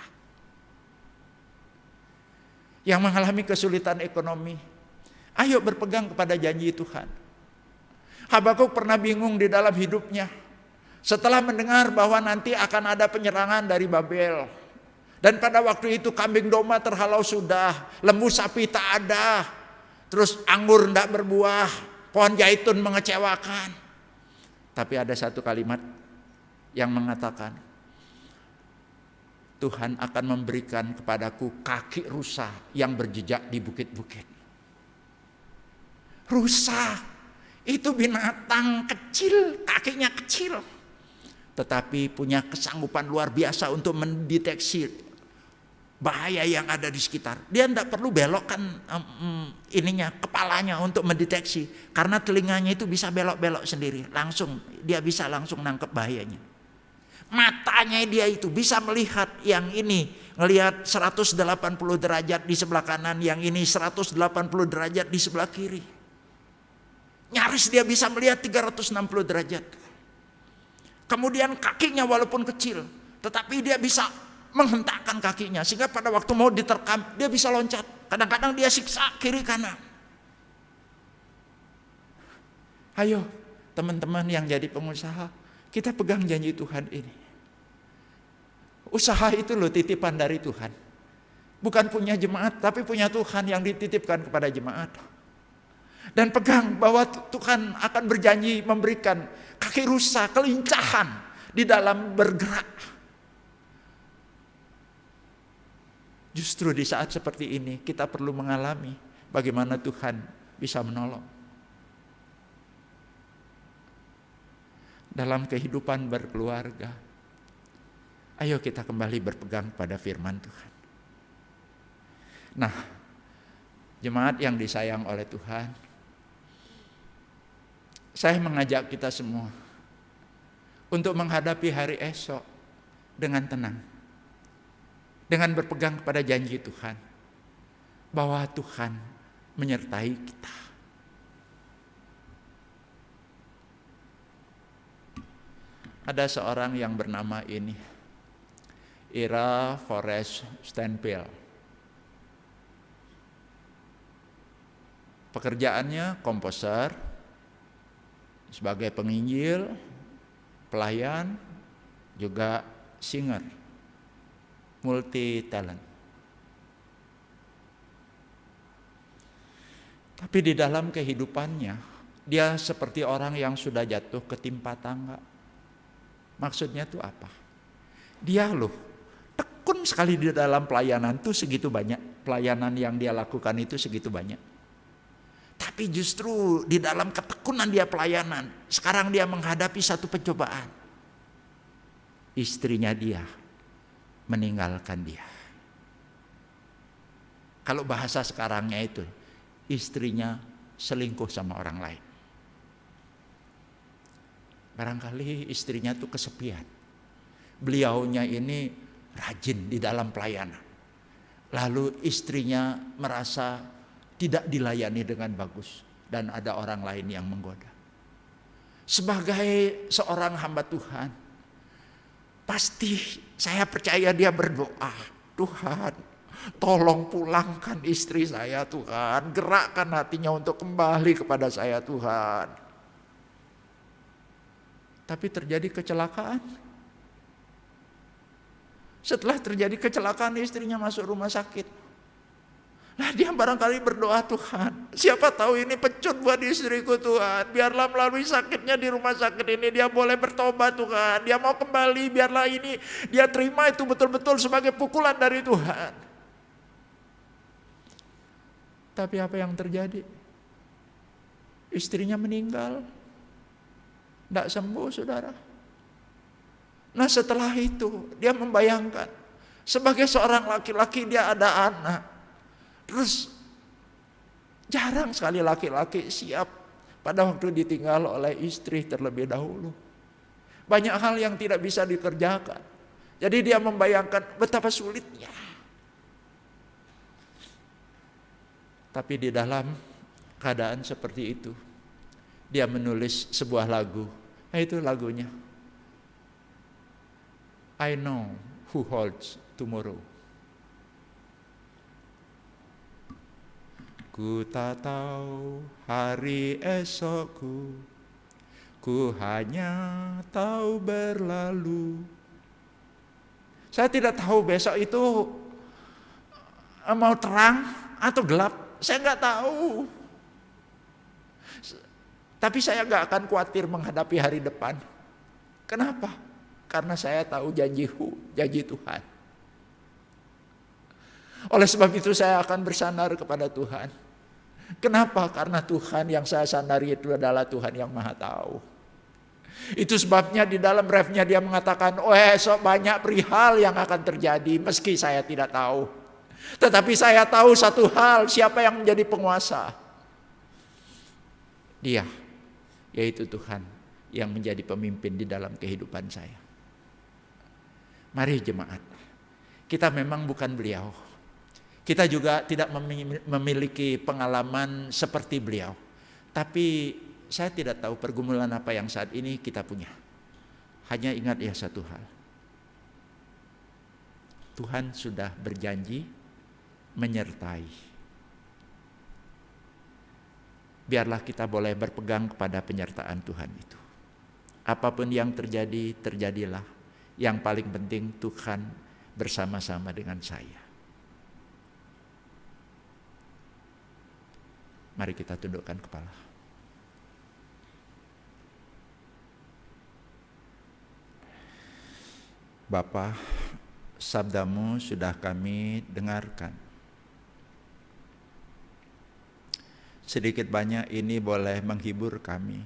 Yang mengalami kesulitan ekonomi, ayo berpegang kepada janji Tuhan. Habakuk pernah bingung di dalam hidupnya setelah mendengar bahwa nanti akan ada penyerangan dari Babel. Dan pada waktu itu kambing domba terhalau sudah, lembu sapi tak ada, terus anggur tidak berbuah, pohon zaitun mengecewakan. Tapi ada satu kalimat yang mengatakan, Tuhan akan memberikan kepadaku kaki rusa yang berjejak di bukit-bukit. Rusa itu binatang kecil, kakinya kecil, tetapi punya kesanggupan luar biasa untuk mendeteksi bahaya yang ada di sekitar. Dia tidak perlu belokkan kepalanya untuk mendeteksi, karena telinganya itu bisa belok-belok sendiri, dia bisa langsung nangkep bahayanya. Matanya dia itu bisa melihat, yang ini ngelihat 180 derajat di sebelah kanan, yang ini 180 derajat di sebelah kiri. Nyaris dia bisa melihat 360 derajat. Kemudian kakinya walaupun kecil, tetapi dia bisa menghentakkan kakinya, sehingga pada waktu mau diterkam dia bisa loncat. Kadang-kadang dia siksa kiri kanan. Ayo teman-teman yang jadi pengusaha, kita pegang janji Tuhan ini. Usaha itu loh titipan dari Tuhan. Bukan punya jemaat, tapi punya Tuhan yang dititipkan kepada jemaat. Dan pegang bahwa Tuhan akan berjanji memberikan kaki rusa, kelincahan di dalam bergerak. Justru di saat seperti ini kita perlu mengalami bagaimana Tuhan bisa menolong. dalam kehidupan berkeluarga. Ayo kita kembali berpegang pada firman Tuhan. Nah, jemaat yang disayang oleh Tuhan, saya mengajak kita semua untuk menghadapi hari esok dengan tenang, dengan berpegang pada janji Tuhan, bahwa Tuhan menyertai kita. Ada seorang yang bernama ini, Ira Forrest Stanfield. Pekerjaannya komposer, sebagai penginjil, pelayan, juga singer, multi talent. Tapi di dalam kehidupannya, dia seperti orang yang sudah jatuh ketimpa tangga. Maksudnya itu apa? Dia tekun sekali di dalam pelayanan tuh segitu banyak. Pelayanan yang dia lakukan itu segitu banyak. Tapi justru di dalam ketekunan dia pelayanan, sekarang dia menghadapi satu pencobaan. Istrinya dia meninggalkan dia. Kalau bahasa sekarangnya itu, istrinya selingkuh sama orang lain. Barangkali istrinya tuh kesepian. Beliaunya ini rajin di dalam pelayanan. Lalu istrinya merasa tidak dilayani dengan bagus dan ada orang lain yang menggoda. Sebagai seorang hamba Tuhan, pasti saya percaya dia berdoa, Tuhan, tolong pulangkan istri saya Tuhan, gerakkan hatinya untuk kembali kepada saya Tuhan. Tapi terjadi kecelakaan. Setelah terjadi kecelakaan, istrinya masuk rumah sakit. Nah, dia barangkali berdoa, Tuhan, siapa tahu ini pecut buat istriku Tuhan. Biarlah melalui sakitnya di rumah sakit ini dia boleh bertobat Tuhan. Dia mau kembali, biarlah ini dia terima itu betul-betul sebagai pukulan dari Tuhan. Tapi apa yang terjadi? Istrinya meninggal. Tidak sembuh, saudara. Nah, setelah itu dia membayangkan sebagai seorang laki-laki dia ada anak. Terus jarang sekali laki-laki siap pada waktu ditinggal oleh istri terlebih dahulu. Banyak hal yang tidak bisa dikerjakan. Jadi dia membayangkan betapa sulitnya. Tapi di dalam keadaan seperti itu, dia menulis sebuah lagu. Nah, itu lagunya. I know who holds tomorrow. Ku tak tahu hari esokku, ku hanya tahu berlalu. Saya tidak tahu besok itu mau terang atau gelap. Saya nggak tahu. Tapi saya gak akan khawatir menghadapi hari depan. Kenapa? Karena saya tahu janji Tuhan. Oleh sebab itu saya akan bersandar kepada Tuhan. Kenapa? Karena Tuhan yang saya sandari itu adalah Tuhan yang Maha Tahu. Itu sebabnya di dalam refnya dia mengatakan, esok banyak perihal yang akan terjadi meski saya tidak tahu. Tetapi saya tahu satu hal, siapa yang menjadi penguasa. Dia, yaitu Tuhan yang menjadi pemimpin di dalam kehidupan saya. Mari jemaat, kita memang bukan beliau. Kita juga tidak memiliki pengalaman seperti beliau. Tapi saya tidak tahu pergumulan apa yang saat ini kita punya. Hanya ingat ya satu hal. Tuhan sudah berjanji menyertai. Biarlah kita boleh berpegang kepada penyertaan Tuhan itu. Apapun yang terjadi, terjadilah. Yang paling penting Tuhan bersama-sama dengan saya. Mari kita tundukkan kepala. Bapa, sabdamu sudah kami dengarkan. Sedikit banyak ini boleh menghibur kami.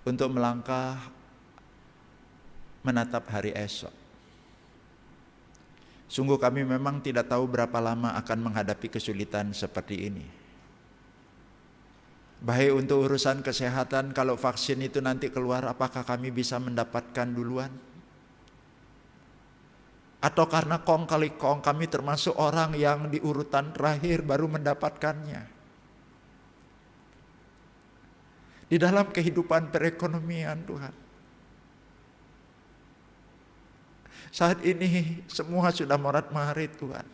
untuk melangkah menatap hari esok. Sungguh kami memang tidak tahu berapa lama akan menghadapi kesulitan seperti ini. Baik untuk urusan kesehatan, kalau vaksin itu nanti keluar, apakah kami bisa mendapatkan duluan? Atau karena kong kali kong kami termasuk orang yang di urutan terakhir baru mendapatkannya. Di dalam kehidupan perekonomian Tuhan, saat ini semua sudah morat-marit Tuhan.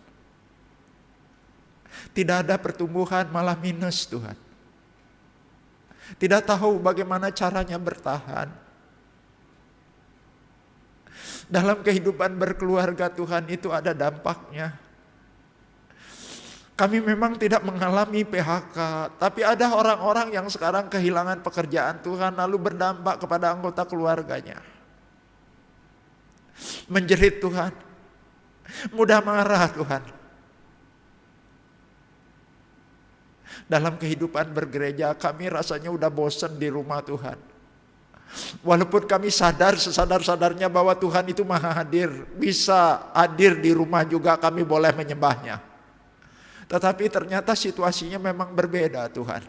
Tidak ada pertumbuhan, malah minus Tuhan. Tidak tahu bagaimana caranya bertahan. Dalam kehidupan berkeluarga Tuhan itu ada dampaknya. Kami memang tidak mengalami PHK, tapi ada orang-orang yang sekarang kehilangan pekerjaan Tuhan lalu berdampak kepada anggota keluarganya. Menjerit Tuhan, mudah marah Tuhan. Dalam kehidupan bergereja kami rasanya udah bosan di rumah Tuhan. Walaupun kami sadar sesadar-sadarnya bahwa Tuhan itu maha hadir, bisa hadir di rumah juga kami boleh menyembahnya. Tetapi ternyata situasinya memang berbeda Tuhan.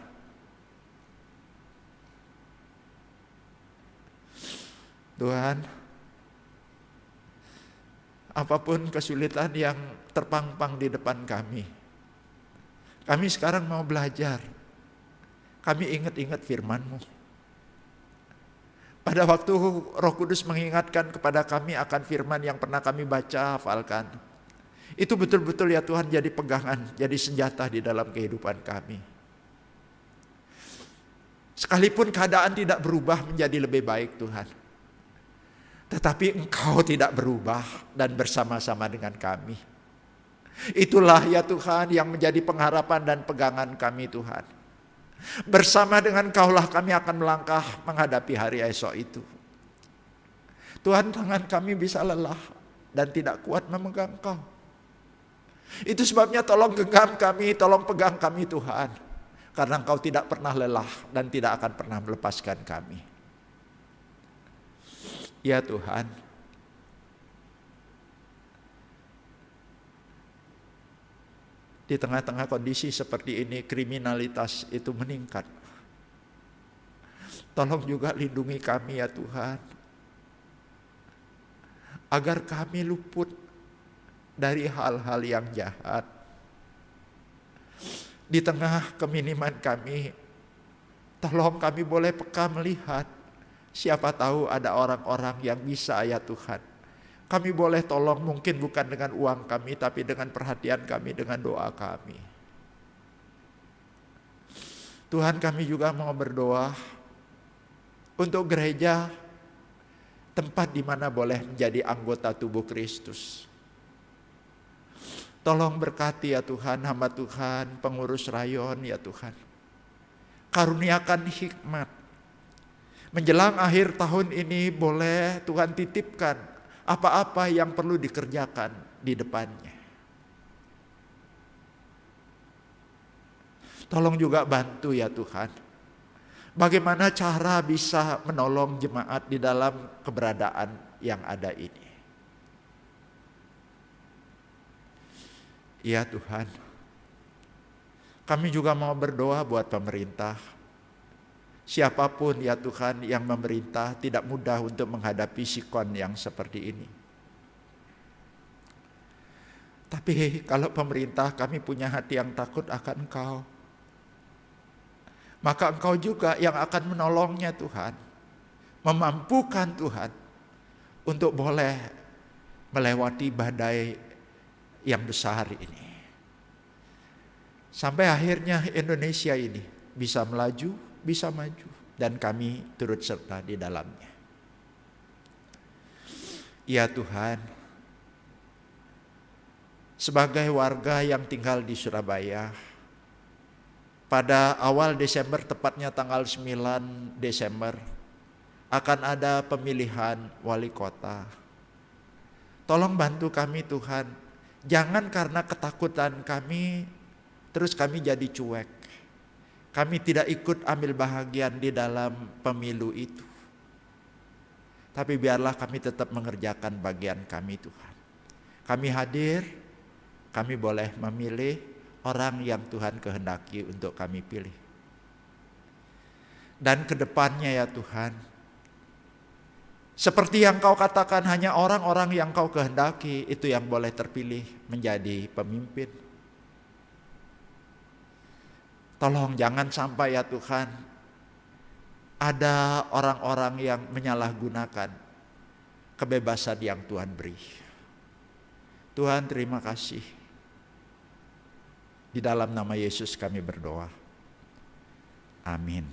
Tuhan, apapun kesulitan yang terpampang di depan kami sekarang mau belajar. Kami ingat-ingat firman-Mu. Pada waktu Roh Kudus mengingatkan kepada kami akan firman yang pernah kami baca, hafalkan. Itu betul-betul ya Tuhan jadi pegangan, jadi senjata di dalam kehidupan kami. Sekalipun keadaan tidak berubah menjadi lebih baik Tuhan. Tetapi Engkau tidak berubah dan bersama-sama dengan kami. Itulah ya Tuhan yang menjadi pengharapan dan pegangan kami Tuhan. Bersama dengan Engkaulah kami akan melangkah menghadapi hari esok itu. Tuhan, tangan kami bisa lelah dan tidak kuat memegang Engkau. Itu sebabnya tolong genggam kami, tolong pegang kami Tuhan. Karena Engkau tidak pernah lelah dan tidak akan pernah melepaskan kami. Ya Tuhan, di tengah-tengah kondisi seperti ini, kriminalitas itu meningkat. Tolong juga lindungi kami ya Tuhan, agar kami luput dari hal-hal yang jahat. Di tengah keminiman kami, tolong kami boleh peka melihat, siapa tahu ada orang-orang yang bisa ya Tuhan. Kami boleh tolong mungkin bukan dengan uang kami, tapi dengan perhatian kami, dengan doa kami. Tuhan, kami juga mau berdoa untuk gereja, tempat di mana boleh menjadi anggota tubuh Kristus. Tolong berkati ya Tuhan, hamba Tuhan, pengurus rayon ya Tuhan. Karuniakan hikmat. Menjelang akhir tahun ini boleh Tuhan titipkan apa-apa yang perlu dikerjakan di depannya. Tolong juga bantu ya Tuhan. Bagaimana cara bisa menolong jemaat di dalam keberadaan yang ada ini. Ya Tuhan, kami juga mau berdoa buat pemerintah. Siapapun ya Tuhan yang memerintah tidak mudah untuk menghadapi sikon yang seperti ini. Tapi kalau pemerintah kami punya hati yang takut akan Engkau, maka Engkau juga yang akan menolongnya Tuhan. Memampukan Tuhan untuk boleh melewati badai yang besar ini. Sampai akhirnya Indonesia ini bisa melaju, bisa maju, dan kami turut serta di dalamnya. Ya Tuhan, sebagai warga yang tinggal di Surabaya, pada awal Desember, tepatnya tanggal 9 Desember, akan ada pemilihan wali kota. Tolong bantu kami Tuhan, jangan karena ketakutan kami, terus kami jadi cuek. Kami tidak ikut ambil bahagian di dalam pemilu itu. Tapi biarlah kami tetap mengerjakan bagian kami Tuhan. Kami hadir, kami boleh memilih orang yang Tuhan kehendaki untuk kami pilih. Dan kedepannya ya Tuhan, seperti yang Kau katakan, hanya orang-orang yang Kau kehendaki itu yang boleh terpilih menjadi pemimpin. Tolong jangan sampai ya Tuhan, ada orang-orang yang menyalahgunakan kebebasan yang Tuhan beri. Tuhan terima kasih. Di dalam nama Yesus kami berdoa. Amin.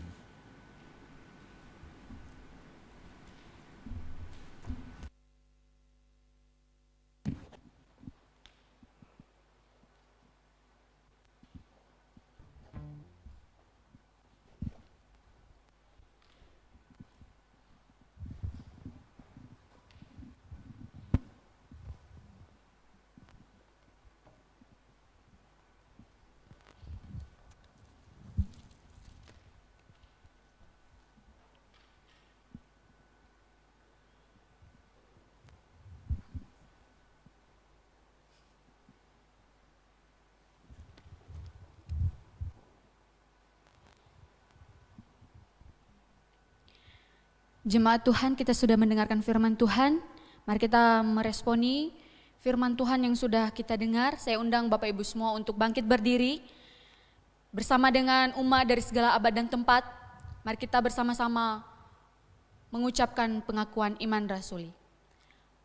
Jemaat Tuhan, kita sudah mendengarkan firman Tuhan. Mari kita meresponi firman Tuhan yang sudah kita dengar. Saya undang Bapak Ibu semua untuk bangkit berdiri. Bersama dengan umat dari segala abad dan tempat, mari kita bersama-sama mengucapkan pengakuan iman rasuli.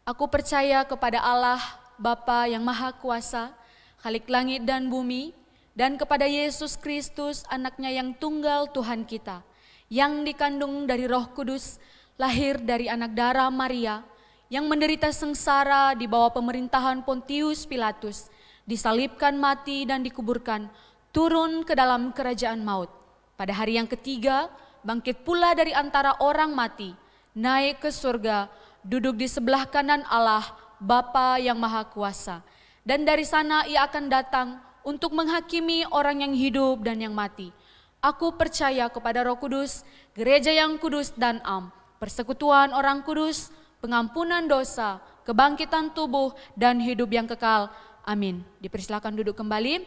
Aku percaya kepada Allah, Bapa yang Maha Kuasa, Khalik langit dan bumi, dan kepada Yesus Kristus, anaknya yang tunggal Tuhan kita, yang dikandung dari Roh Kudus, lahir dari anak darah Maria, yang menderita sengsara di bawah pemerintahan Pontius Pilatus, disalibkan, mati dan dikuburkan, turun ke dalam kerajaan maut. Pada hari yang ketiga, bangkit pula dari antara orang mati, naik ke surga, duduk di sebelah kanan Allah, Bapa yang Maha Kuasa. Dan dari sana ia akan datang untuk menghakimi orang yang hidup dan yang mati. Aku percaya kepada Roh Kudus, gereja yang kudus dan am, persekutuan orang kudus, pengampunan dosa, kebangkitan tubuh, dan hidup yang kekal. Amin. Dipersilakan duduk kembali.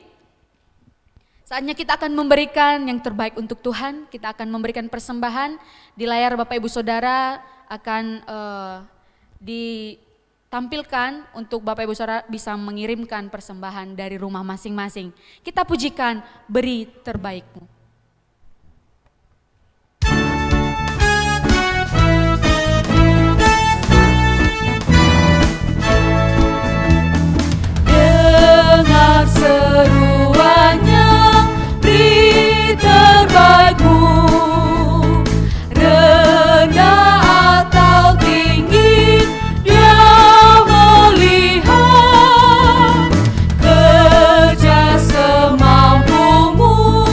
Saatnya kita akan memberikan yang terbaik untuk Tuhan. Kita akan memberikan persembahan. Di layar Bapak Ibu Saudara akan ditampilkan untuk Bapak Ibu Saudara bisa mengirimkan persembahan dari rumah masing-masing. Kita pujikan, beri terbaikmu. Dengar seruannya, beri terbaikmu. Rendah atau tinggi, Dia melihat. Kerja semampumu,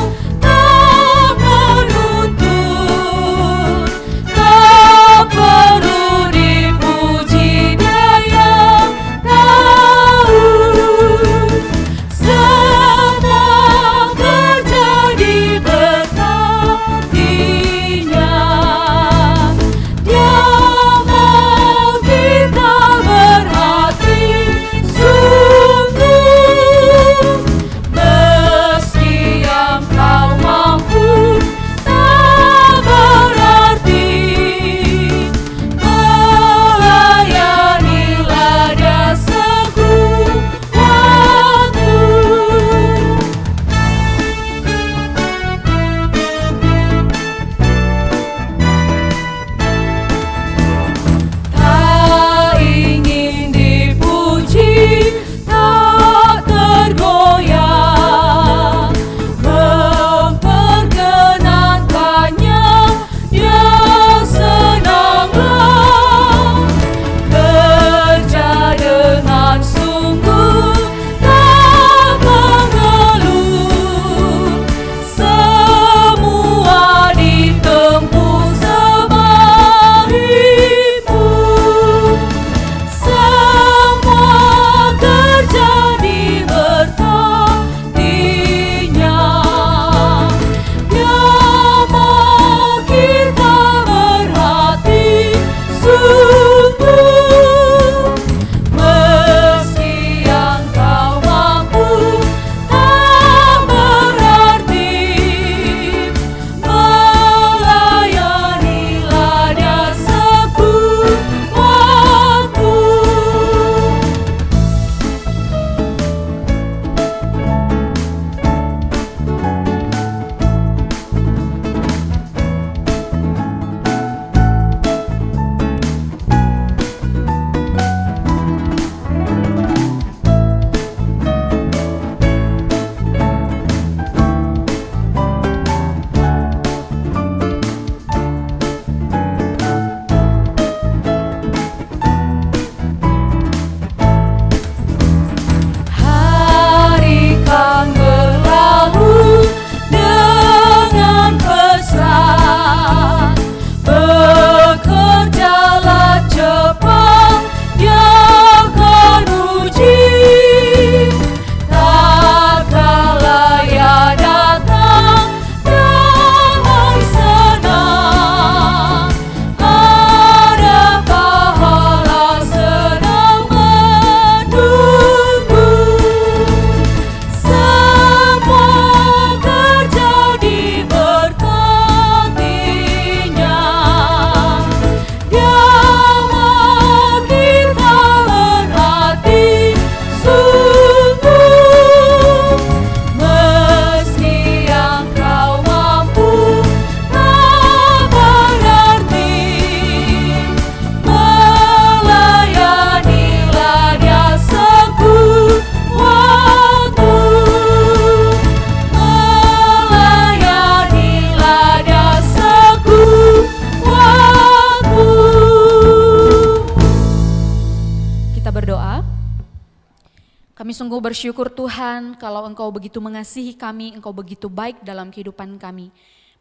Kami sungguh bersyukur Tuhan kalau Engkau begitu mengasihi kami, Engkau begitu baik dalam kehidupan kami.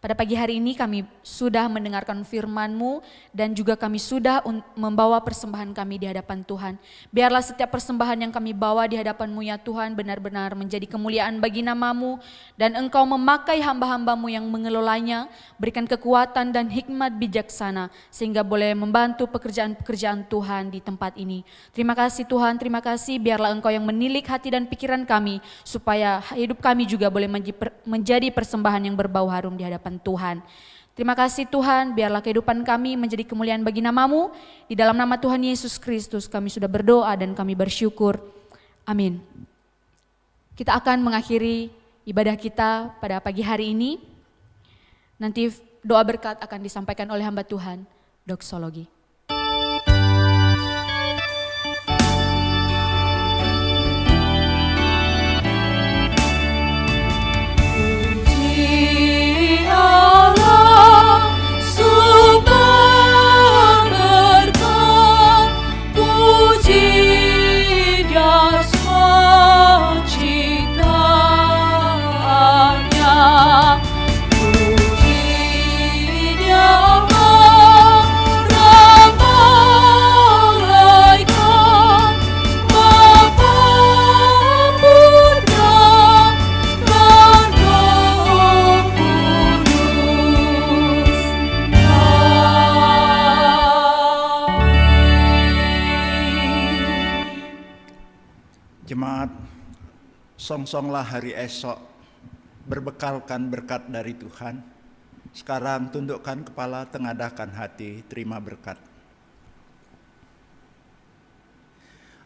Pada pagi hari ini kami sudah mendengarkan firman-Mu dan juga kami sudah membawa persembahan kami di hadapan Tuhan. Biarlah setiap persembahan yang kami bawa di hadapan-Mu ya Tuhan benar-benar menjadi kemuliaan bagi nama-Mu dan Engkau memakai hamba-hamba-Mu yang mengelolanya, berikan kekuatan dan hikmat bijaksana sehingga boleh membantu pekerjaan-pekerjaan Tuhan di tempat ini. Terima kasih Tuhan, terima kasih biarlah Engkau yang menilik hati dan pikiran kami supaya hidup kami juga boleh menjadi persembahan yang berbau harum di hadapan Tuhan. Terima kasih Tuhan, biarlah kehidupan kami menjadi kemuliaan bagi nama-Mu. Di dalam nama Tuhan Yesus Kristus kami sudah berdoa dan kami bersyukur. Amin. Kita akan mengakhiri ibadah kita pada pagi hari ini. Nanti doa berkat akan disampaikan oleh hamba Tuhan, Doksologi. Jemaat, songsonglah hari esok, berbekalkan berkat dari Tuhan. Sekarang tundukkan kepala, tengadahkan hati, terima berkat.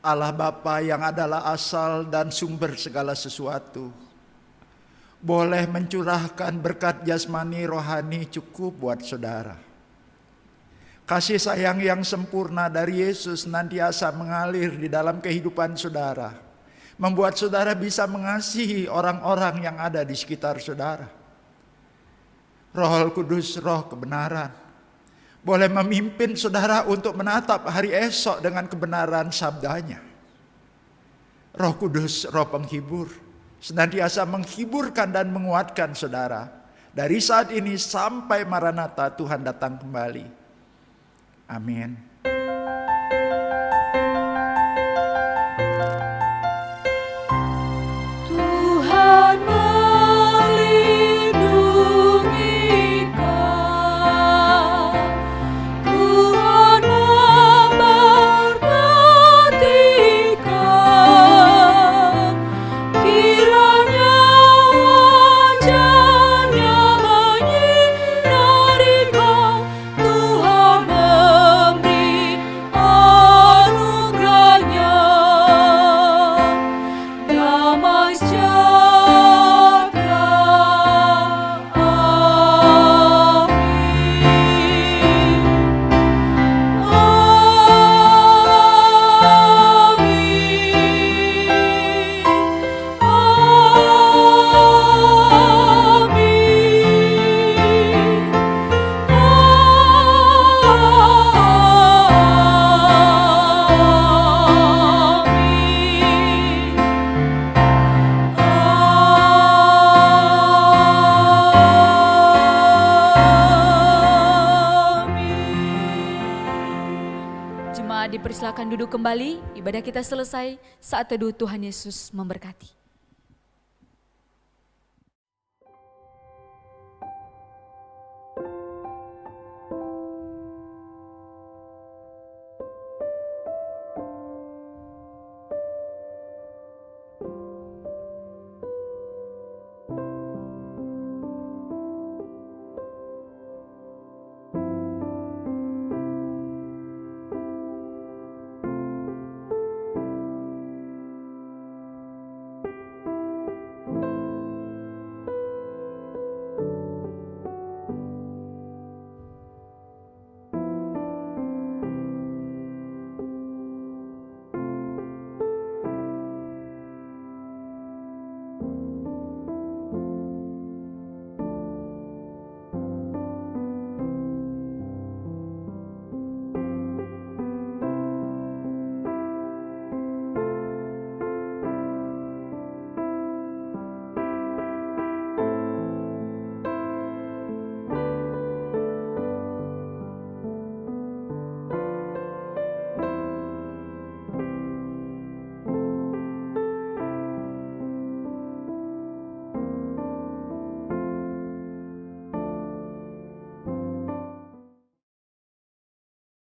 Allah Bapa yang adalah asal dan sumber segala sesuatu, boleh mencurahkan berkat jasmani rohani cukup buat saudara. Kasih sayang yang sempurna dari Yesus nantiasa mengalir di dalam kehidupan saudara, membuat saudara bisa mengasihi orang-orang yang ada di sekitar saudara. Roh Kudus, roh kebenaran, boleh memimpin saudara untuk menatap hari esok dengan kebenaran sabdanya. Roh Kudus, roh penghibur, senantiasa menghiburkan dan menguatkan saudara. Dari saat ini sampai Maranatha Tuhan datang kembali. Amin. Tuhan melindungi kau, Tuhan memberkati kau, kiranya wajah-Nya menyinari kau, Tuhan memberi anugerah-Nya, damai sejahtera. Jemaat dipersilakan duduk kembali, ibadah kita selesai, saat teduh Tuhan Yesus memberkati.